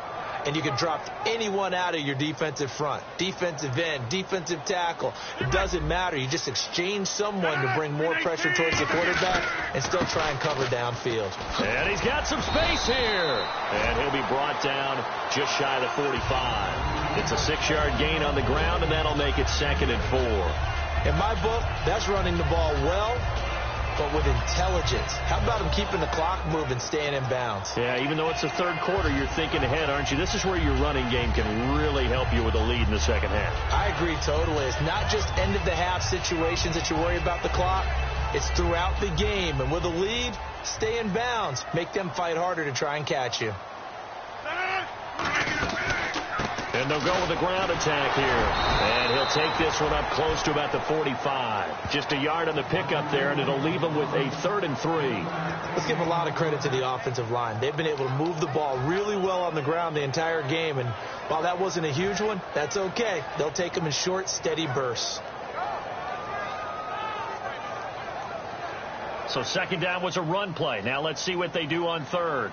[SPEAKER 3] And you can drop anyone out of your defensive front, defensive end, defensive tackle. It doesn't matter. You just exchange someone to bring more pressure towards the quarterback and still try and cover downfield.
[SPEAKER 2] And he's got some space here. And he'll be brought down just shy of the 45. It's a 6-yard gain on the ground, and that'll make it 2nd and 4.
[SPEAKER 3] In my book, that's running the ball well, but with intelligence. How about him keeping the clock moving, staying in bounds?
[SPEAKER 2] Yeah, even though it's the 3rd quarter, you're thinking ahead, aren't you? This is where your running game can really help you with a lead in the 2nd half.
[SPEAKER 3] I agree totally. It's not just end-of-the-half situations that you worry about the clock. It's throughout the game. And with a lead, stay in bounds. Make them fight harder to try and catch you.
[SPEAKER 2] And they'll go with the ground attack here. And he'll take this one up close to about the 45. Just a yard on the pickup there, and it'll leave him with a 3rd and 3.
[SPEAKER 3] Let's give a lot of credit to the offensive line. They've been able to move the ball really well on the ground the entire game. And while that wasn't a huge one, that's okay. They'll take them in short, steady bursts.
[SPEAKER 2] So 2nd down was a run play. Now let's see what they do on 3rd.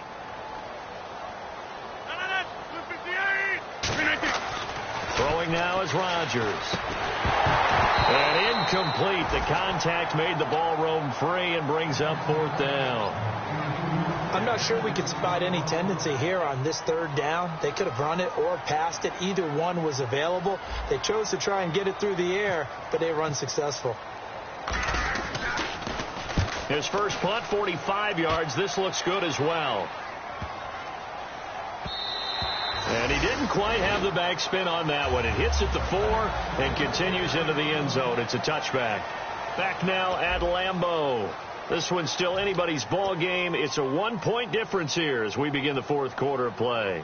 [SPEAKER 2] Throwing Throwing now is Rodgers. And incomplete. The contact made the ball roam free and brings up 4th down.
[SPEAKER 3] I'm not sure we could spot any tendency here on this 3rd down. They could have run it or passed it. Either one was available. They chose to try and get it through the air, but they were unsuccessful.
[SPEAKER 2] His first punt, 45 yards. This looks good as well. And he didn't quite have the backspin on that one. It hits at the 4 and continues into the end zone. It's a touchback. Back now at Lambeau. This one's still anybody's ball game. It's a 1-point difference here as we begin the 4th quarter of play.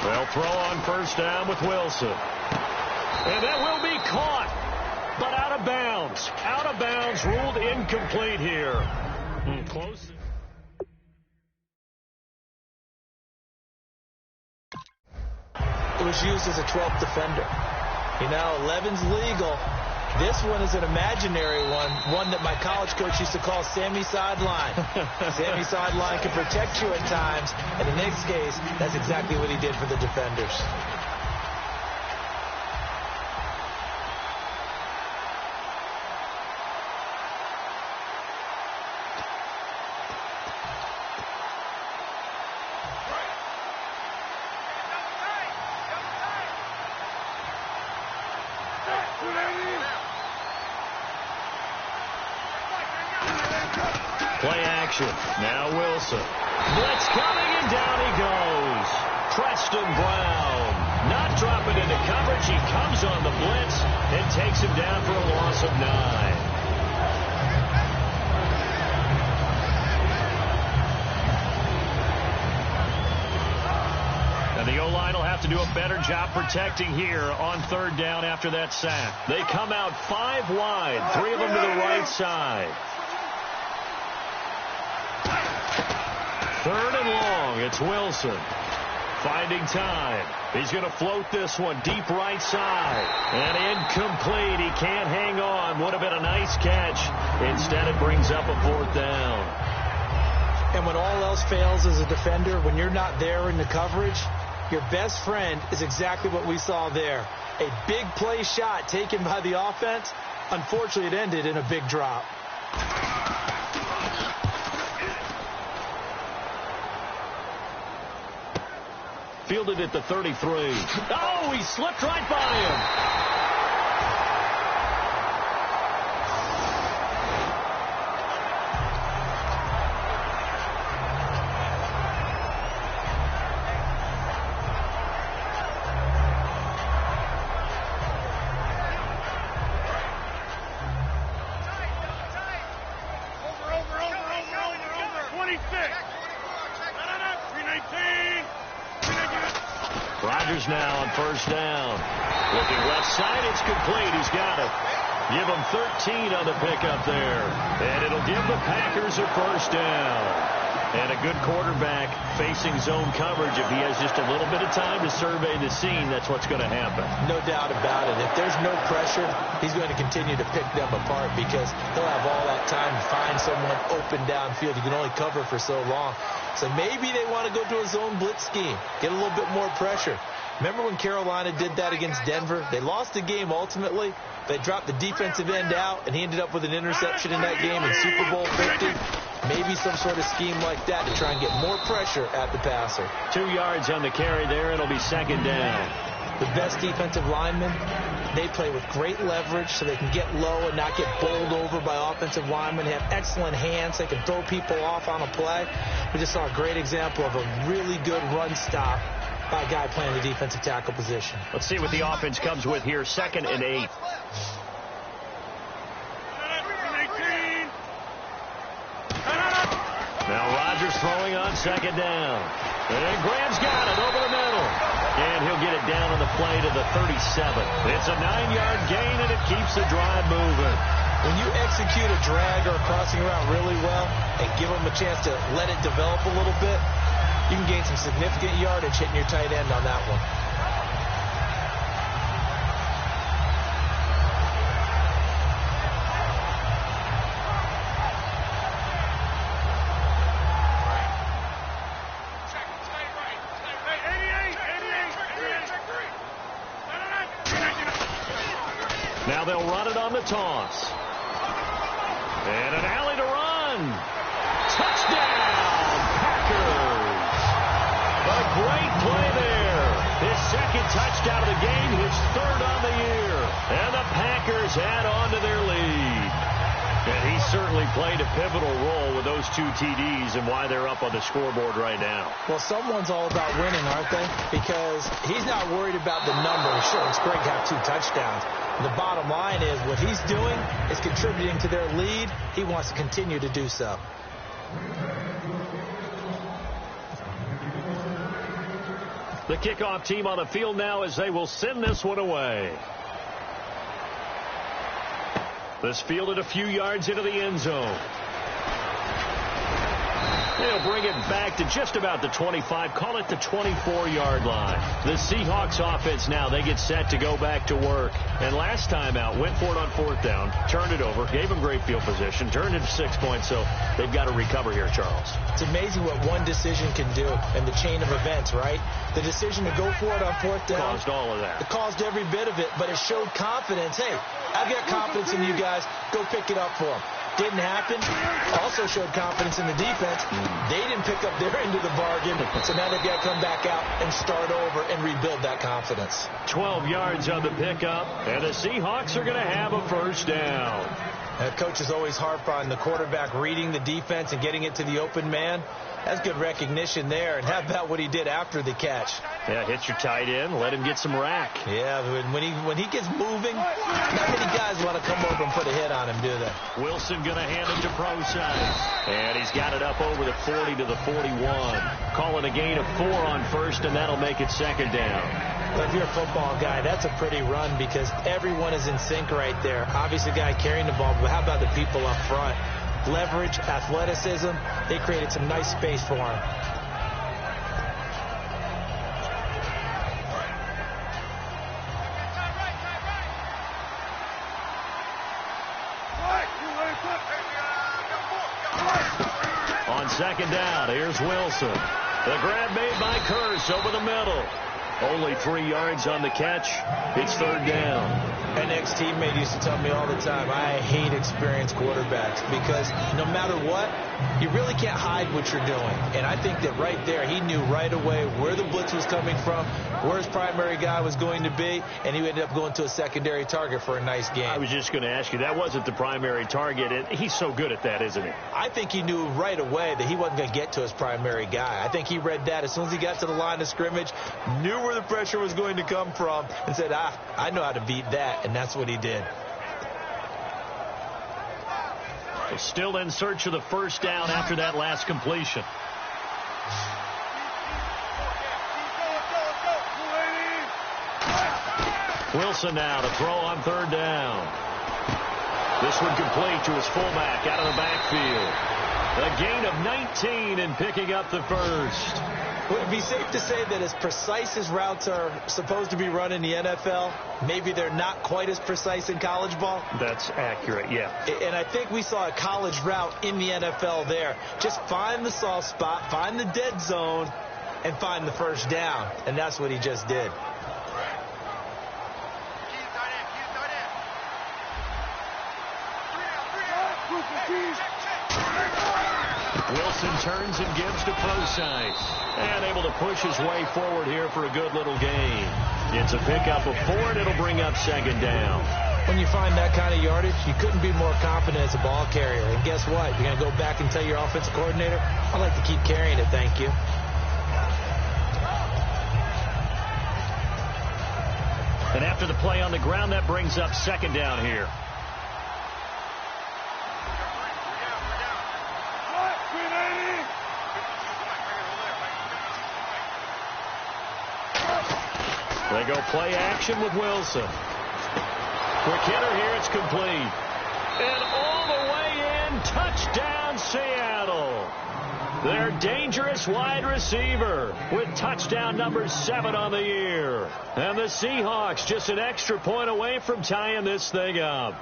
[SPEAKER 2] They'll throw on first down with Wilson. And that will be caught. But out of bounds. Out of bounds, ruled incomplete here. Close.
[SPEAKER 3] It was used as a 12th defender. 11's legal. This one is an imaginary one that my college coach used to call Sammy Sideline. Sammy Sideline can protect you at times, and in this case, that's exactly what he did for the defenders.
[SPEAKER 2] Play action. Now Wilson. Blitz coming, and down he goes. Preston Brown. Not dropping into coverage. He comes on the blitz and takes him down for a loss of 9. And the O-line will have to do a better job protecting here on 3rd down after that sack. They come out 5 wide, 3 of them to the right side. 3rd and long. It's Wilson. Finding time. He's going to float this one deep right side. And incomplete. He can't hang on. Would have been a nice catch. Instead, it brings up a 4th down.
[SPEAKER 3] And when all else fails as a defender, when you're not there in the coverage, your best friend is exactly what we saw there. A big play shot taken by the offense. Unfortunately, it ended in a big drop.
[SPEAKER 2] Fielded at the 33. Oh, he slipped right by him. Rodgers now on first down. Looking left side, it's complete. He's got it. Give him 13 on the pickup there. And it'll give the Packers a first down. And a good quarterback facing zone coverage. If he has just a little bit of time to survey the scene, that's what's going to happen.
[SPEAKER 3] No doubt about it. If there's no pressure, he's going to continue to pick them apart because he'll have all that time to find someone open downfield. You can only cover for so long. So maybe they want to go to a zone blitz scheme, get a little bit more pressure. Remember when Carolina did that against Denver? They lost the game ultimately. They dropped the defensive end out, and he ended up with an interception in that game in Super Bowl 50. Maybe some sort of scheme like that to try and get more pressure at the passer.
[SPEAKER 2] 2 yards on the carry there. It'll be second down.
[SPEAKER 3] The best defensive linemen, they play with great leverage so they can get low and not get bowled over by offensive linemen. They have excellent hands. They can throw people off on a play. We just saw a great example of a really good run stop by a guy playing the defensive tackle position.
[SPEAKER 2] Let's see what the offense comes with here. 2nd and 8. Now Rodgers throwing on second down. And Graham's got it over the middle. And he'll get it down on the play to the 37. It's a 9-yard gain, and it keeps the drive moving.
[SPEAKER 3] When you execute a drag or a crossing route really well and give them a chance to let it develop a little bit, you can gain some significant yardage hitting your tight end on that one.
[SPEAKER 2] Now they'll run it on the toss. And an alley to run. Touchdown, Packers. A great play there. His second touchdown of the game, his third on the year. And the Packers add on to their lead. And he certainly played a pivotal role with those 2 TDs and why they're up on the scoreboard right now.
[SPEAKER 3] Well, someone's all about winning, aren't they? Because he's not worried about the number. Sure, it's great to have 2 touchdowns. The bottom line is what he's doing is contributing to their lead. He wants to continue to do so.
[SPEAKER 2] The kickoff team on the field now as they will send this one away. This fielded a few yards into the end zone. They'll bring it back to just about the 25, call it the 24-yard line. The Seahawks offense now, they get set to go back to work. And last time out, went for it on 4th down, turned it over, gave them great field position, turned it to 6 points, so they've got to recover here, Charles.
[SPEAKER 3] It's amazing what one decision can do in the chain of events, right? The decision to go for it on 4th down.
[SPEAKER 2] Caused all of that.
[SPEAKER 3] It caused every bit of it, but it showed confidence. Hey, I've got confidence in you guys. Go pick it up for them. Didn't happen. Also showed confidence in the defense. They didn't pick up their end of the bargain, so now they've got to come back out and start over and rebuild that confidence.
[SPEAKER 2] 12 yards on the pickup, and the Seahawks are going to have a 1st down.
[SPEAKER 3] Coaches always harp on the quarterback reading the defense and getting it to the open man. That's good recognition there. And how about what he did after the catch?
[SPEAKER 2] Yeah, hit your tight end, let him get some rack.
[SPEAKER 3] Yeah, when he gets moving, not many guys want to come over and put a hit on him, do they?
[SPEAKER 2] Wilson going to hand it to Procise. And he's got it up over the 40 to the 41. Calling a gain of 4 on 1st, and that'll make it 2nd down.
[SPEAKER 3] But if you're a football guy, that's a pretty run because everyone is in sync right there. Obviously, the guy carrying the ball, but how about the people up front? Leverage, athleticism, they created some nice space for him.
[SPEAKER 2] On 2nd down, here's Wilson. The grab made by Curse over the middle. Only 3 yards on the catch. It's 3rd down.
[SPEAKER 3] An ex-teammate used to tell me all the time, I hate experienced quarterbacks because no matter what, you really can't hide what you're doing. And I think that right there, he knew right away where the blitz was coming from, where his primary guy was going to be, and he ended up going to a secondary target for a nice game.
[SPEAKER 2] I was just going to ask you, that wasn't the primary target, and he's so good at that, isn't he?
[SPEAKER 3] I think he knew right away that he wasn't going to get to his primary guy. I think he read that as soon as he got to the line of scrimmage, knew where the pressure was going to come from, and said, I know how to beat that, and that's what he did.
[SPEAKER 2] They're still in search of the 1st down after that last completion. Wilson now to throw on 3rd down. This one complete to his fullback out of the backfield. A gain of 19 and picking up the 1st.
[SPEAKER 3] Would it be safe to say that as precise as routes are supposed to be run in the NFL, maybe they're not quite as precise in college ball?
[SPEAKER 2] That's accurate, yeah.
[SPEAKER 3] And I think we saw a college route in the NFL there. Just find the soft spot, find the dead zone, and find the 1st down. And that's what he just did.
[SPEAKER 2] Wilson turns and gives to Procise. And able to push his way forward here for a good little gain. It's a pickup of 4, and it'll bring up 2nd down.
[SPEAKER 3] When you find that kind of yardage, you couldn't be more confident as a ball carrier. And guess what? You're going to go back and tell your offensive coordinator, I'd like to keep carrying it, thank you.
[SPEAKER 2] And after the play on the ground, that brings up 2nd down here. They go play action with Wilson. Quick hitter here, it's complete. And all the way in, touchdown Seattle. their dangerous wide receiver, with touchdown number 7 on the year. And the Seahawks just an extra point away from tying this thing up.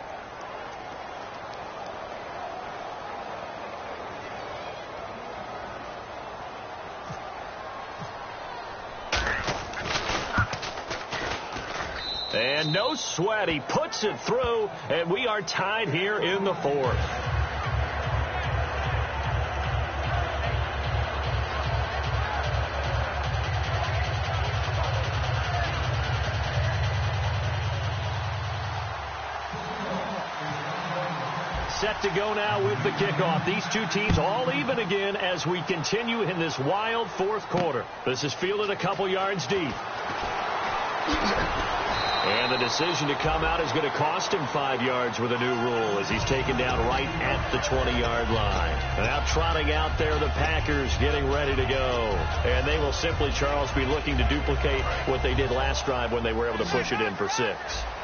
[SPEAKER 2] And no sweat, he puts it through, and we are tied here in the 4th. Set to go now with the kickoff. These two teams all even again as we continue in this wild 4th quarter. This is fielded a couple yards deep. And the decision to come out is going to cost him 5 yards with a new rule as he's taken down right at the 20-yard line. Now trotting out there, the Packers getting ready to go. And they will simply, Charles, be looking to duplicate what they did last drive when they were able to push it in for 6.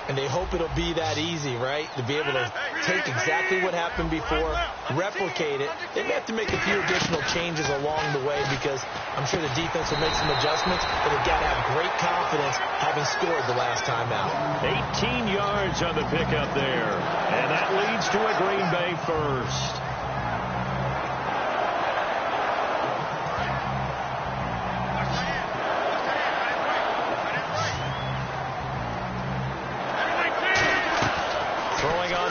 [SPEAKER 3] And they hope it'll be that easy, right? To be able to take exactly what happened before, replicate it. They may have to make a few additional changes along the way because I'm sure the defense will make some adjustments, but they've got to have great confidence having scored the last time out.
[SPEAKER 2] 18 yards on the pickup there. And that leads to a Green Bay first.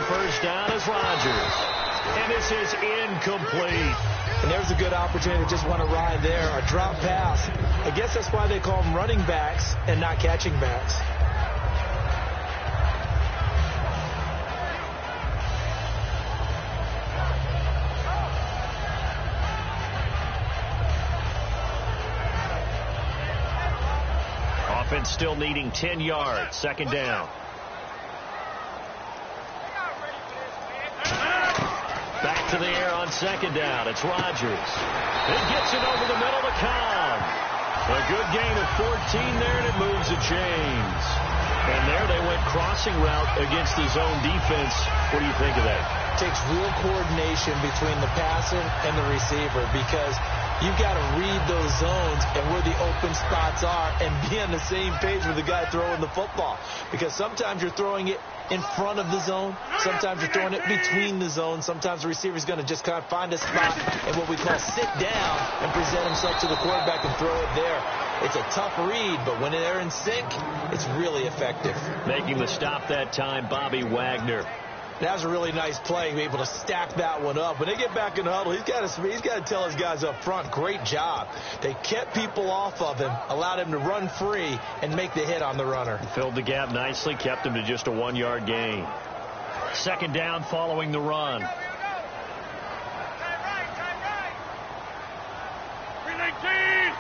[SPEAKER 2] First down is Rodgers. And this is incomplete.
[SPEAKER 3] And there's a good opportunity to just want to ride there. A drop pass. I guess that's why they call them running backs and not catching backs.
[SPEAKER 2] Offense still needing 10 yards. Second down. Back to the air on second down. It's Rodgers. He gets it over the middle to Cobb. A good gain of 14 there, and it moves the chains. And there they went crossing route against the zone defense. What do you think of that?
[SPEAKER 3] It takes real coordination between the passer and the receiver because you've got to read those zones and where the open spots are and be on the same page with the guy throwing the football. Because sometimes you're throwing it in front of the zone. Sometimes you're throwing it between the zones. Sometimes the receiver's going to just kind of find a spot and what we call sit down and present himself to the quarterback and throw it there. It's a tough read, but when they're in sync, it's really effective.
[SPEAKER 2] Making the stop that time, Bobby Wagner.
[SPEAKER 3] That was a really nice play, able to stack that one up. When they get back in the huddle, he's got to tell his guys up front, great job. They kept people off of him, allowed him to run free, and make the hit on the runner.
[SPEAKER 2] Filled the gap nicely, kept him to just a 1-yard gain. Second down following the run.
[SPEAKER 4] 319!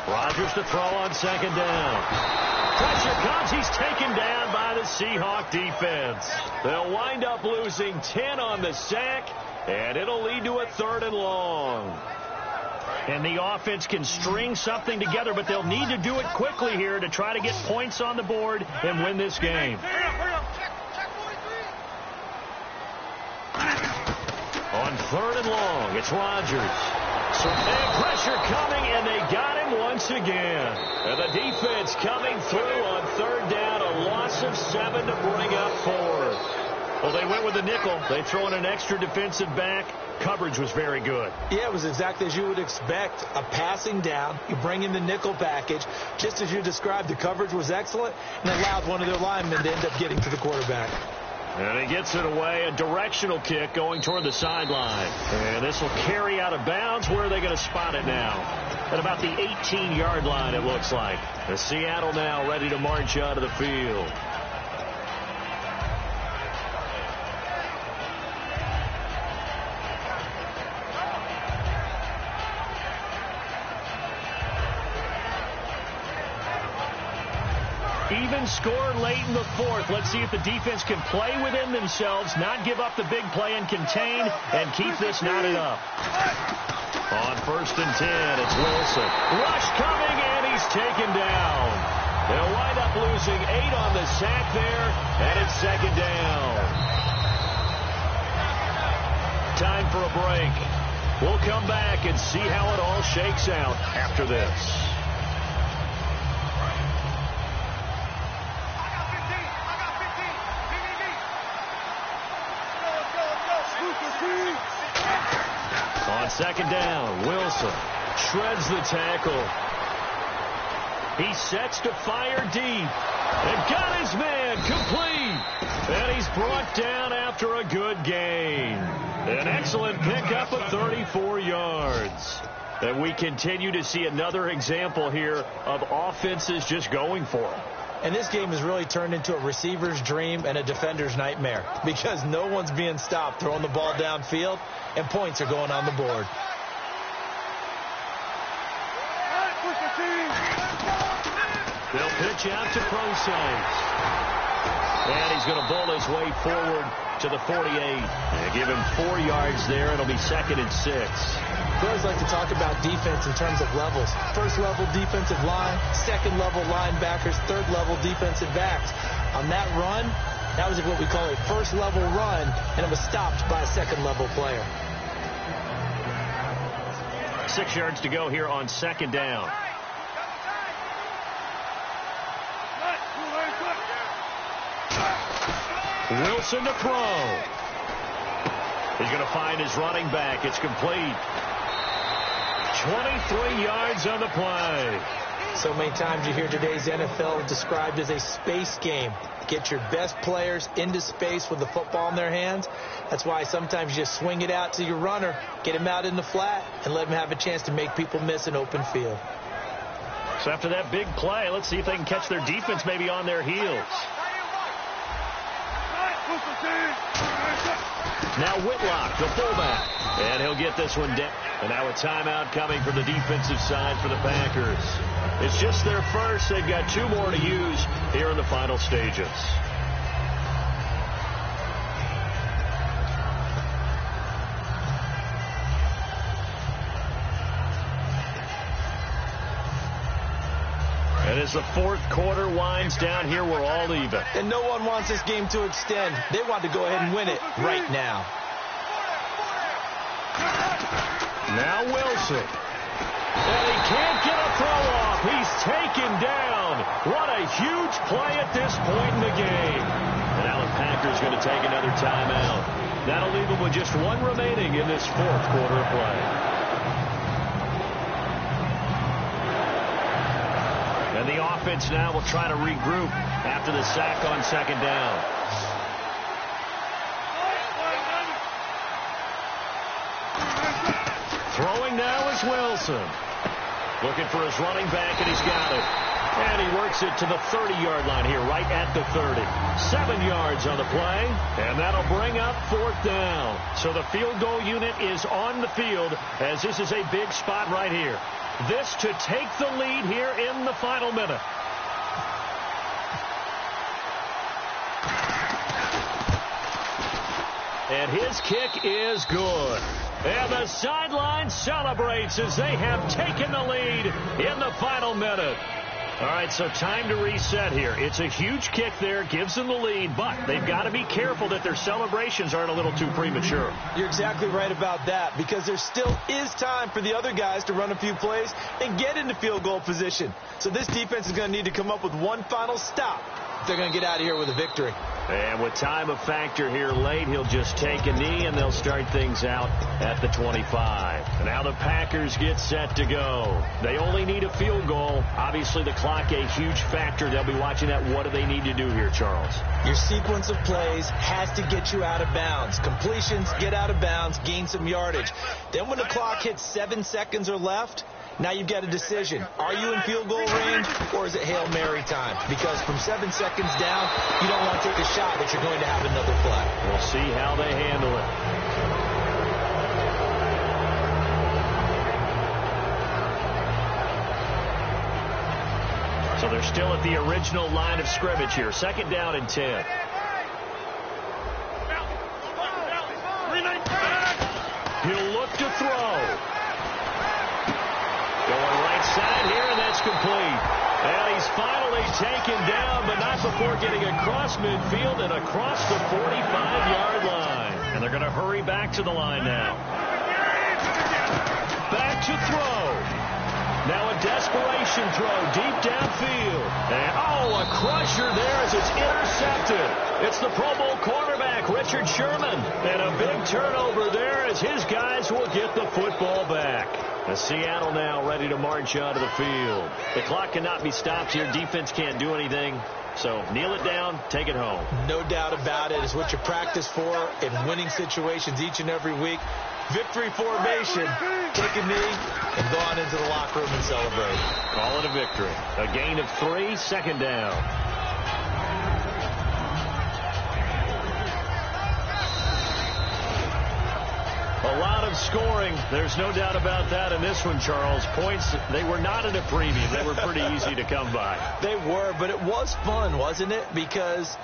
[SPEAKER 2] Rodgers to throw on second down. Pressure comes. He's taken down by the Seahawk defense. They'll wind up losing 10 on the sack, and it'll lead to a 3rd and long. And the offense can string something together, but they'll need to do it quickly here to try to get points on the board and win this game. On 3rd and long, it's Rodgers. And pressure coming, and they got him once again. And the defense coming through on 3rd down, a loss of 7 to bring up 4th. Well, they went with the nickel. They throw in an extra defensive back. Coverage was very good.
[SPEAKER 3] Yeah, it was exactly as you would expect. A passing down. You bring in the nickel package. Just as you described, the coverage was excellent and allowed one of their linemen to end up getting to the quarterback.
[SPEAKER 2] And he gets it away, a directional kick going toward the sideline. And this will carry out of bounds. Where are they going to spot it now? At about the 18-yard line, it looks like. The Seattle now ready to march out of the field. Even score late in the 4th. Let's see if the defense can play within themselves, not give up the big play and contain, and keep this knotted up. On 1st and 10, it's Wilson. Rush coming, and he's taken down. They'll wind up losing 8 on the sack there, and it's 2nd down. Time for a break. We'll come back and see how it all shakes out after this. On second down, Wilson shreds the tackle. He sets to fire deep and got his man complete. And he's brought down after a good gain. An excellent pickup of 34 yards. And we continue to see another example here of offenses just going for it.
[SPEAKER 3] And this game has really turned into a receiver's dream and a defender's nightmare because no one's being stopped throwing the ball downfield, and points are going on the board.
[SPEAKER 2] They'll pitch out to Procise. And he's going to bowl his way forward to the 48. And give him 4 yards there. It'll be 2nd and 6.
[SPEAKER 3] We always like to talk about defense in terms of levels. First level defensive line, second level linebackers, third level defensive backs. On that run, that was what we call a first level run, and it was stopped by a second level player.
[SPEAKER 2] 6 yards to go here on second down. Wilson to throw. He's going to find his running back. It's complete. 23 yards on the play.
[SPEAKER 3] So many times you hear today's NFL described as a space game. Get your best players into space with the football in their hands. That's why sometimes you just swing it out to your runner, get him out in the flat, and let him have a chance to make people miss an open field.
[SPEAKER 2] So after that big play, let's see if they can catch their defense maybe on their heels. Now Whitlock, the fullback, and he'll get this one down. And now a timeout coming from the defensive side for the Packers. It's just their first. They've got 2 more to use here in the final stages. And as the fourth quarter winds down here, we're all even.
[SPEAKER 3] And no one wants this game to extend. They want to go ahead and win it right now.
[SPEAKER 2] Now Wilson. And he can't get a throw off. He's taken down. What a huge play at this point in the game. And now the Packers going to take another timeout. That'll leave them with just 1 remaining in this fourth quarter of play. And the offense now will try to regroup after the sack on second down. Throwing now is Wilson. Looking for his running back, and he's got it. And he works it to the 30-yard line here, right at the 30. 7 yards on the play, and that'll bring up 4th down. So the field goal unit is on the field, as this is a big spot right here. This to take the lead here in the final minute. And his kick is good. And the sideline celebrates as they have taken the lead in the final minute. All right, so time to reset here. It's a huge kick there, gives them the lead, but they've got to be careful that their celebrations aren't a little too premature.
[SPEAKER 3] You're exactly right about that, because there still is time for the other guys to run a few plays and get into field goal position. So this defense is going to need to come up with one final stop if they're going to get out of here with a victory.
[SPEAKER 2] And with time a factor here late, he'll just take a knee, and they'll start things out at the 25. And now the Packers get set to go. They only need a field goal. Obviously, the clock a huge factor. They'll be watching that. What do they need to do here, Charles?
[SPEAKER 3] Your sequence of plays has to get you out of bounds. Completions, get out of bounds, gain some yardage. Then when the clock hits 7 seconds or left, now you've got a decision. Are you in field goal range, or is it Hail Mary time? Because from 7 seconds down, you don't want to take a shot that you're going to have another play.
[SPEAKER 2] We'll see how they handle it. So they're still at the original line of scrimmage here. 2nd down and 10. He'll look to throw. Going right side here, and that's complete. And he's finally taken down, but not before getting across midfield and across the 45-yard line. And they're going to hurry back to the line now. Motion throw deep downfield. And, a crusher there as it's intercepted. It's the Pro Bowl cornerback, Richard Sherman. And a big turnover there as his guys will get the football back. As Seattle now ready to march onto the field. The clock cannot be stopped here. Defense can't do anything. So kneel it down, take it home.
[SPEAKER 3] No doubt about it. It's what you practice for in winning situations each and every week. Victory formation. Take a knee and go on into the locker room and celebrate.
[SPEAKER 2] Call it a victory. A gain of 3, second down. A lot of scoring. There's no doubt about that in this one, Charles. Points, they were not at a premium. They were pretty easy to come by.
[SPEAKER 3] They were, but it was fun, wasn't it? Because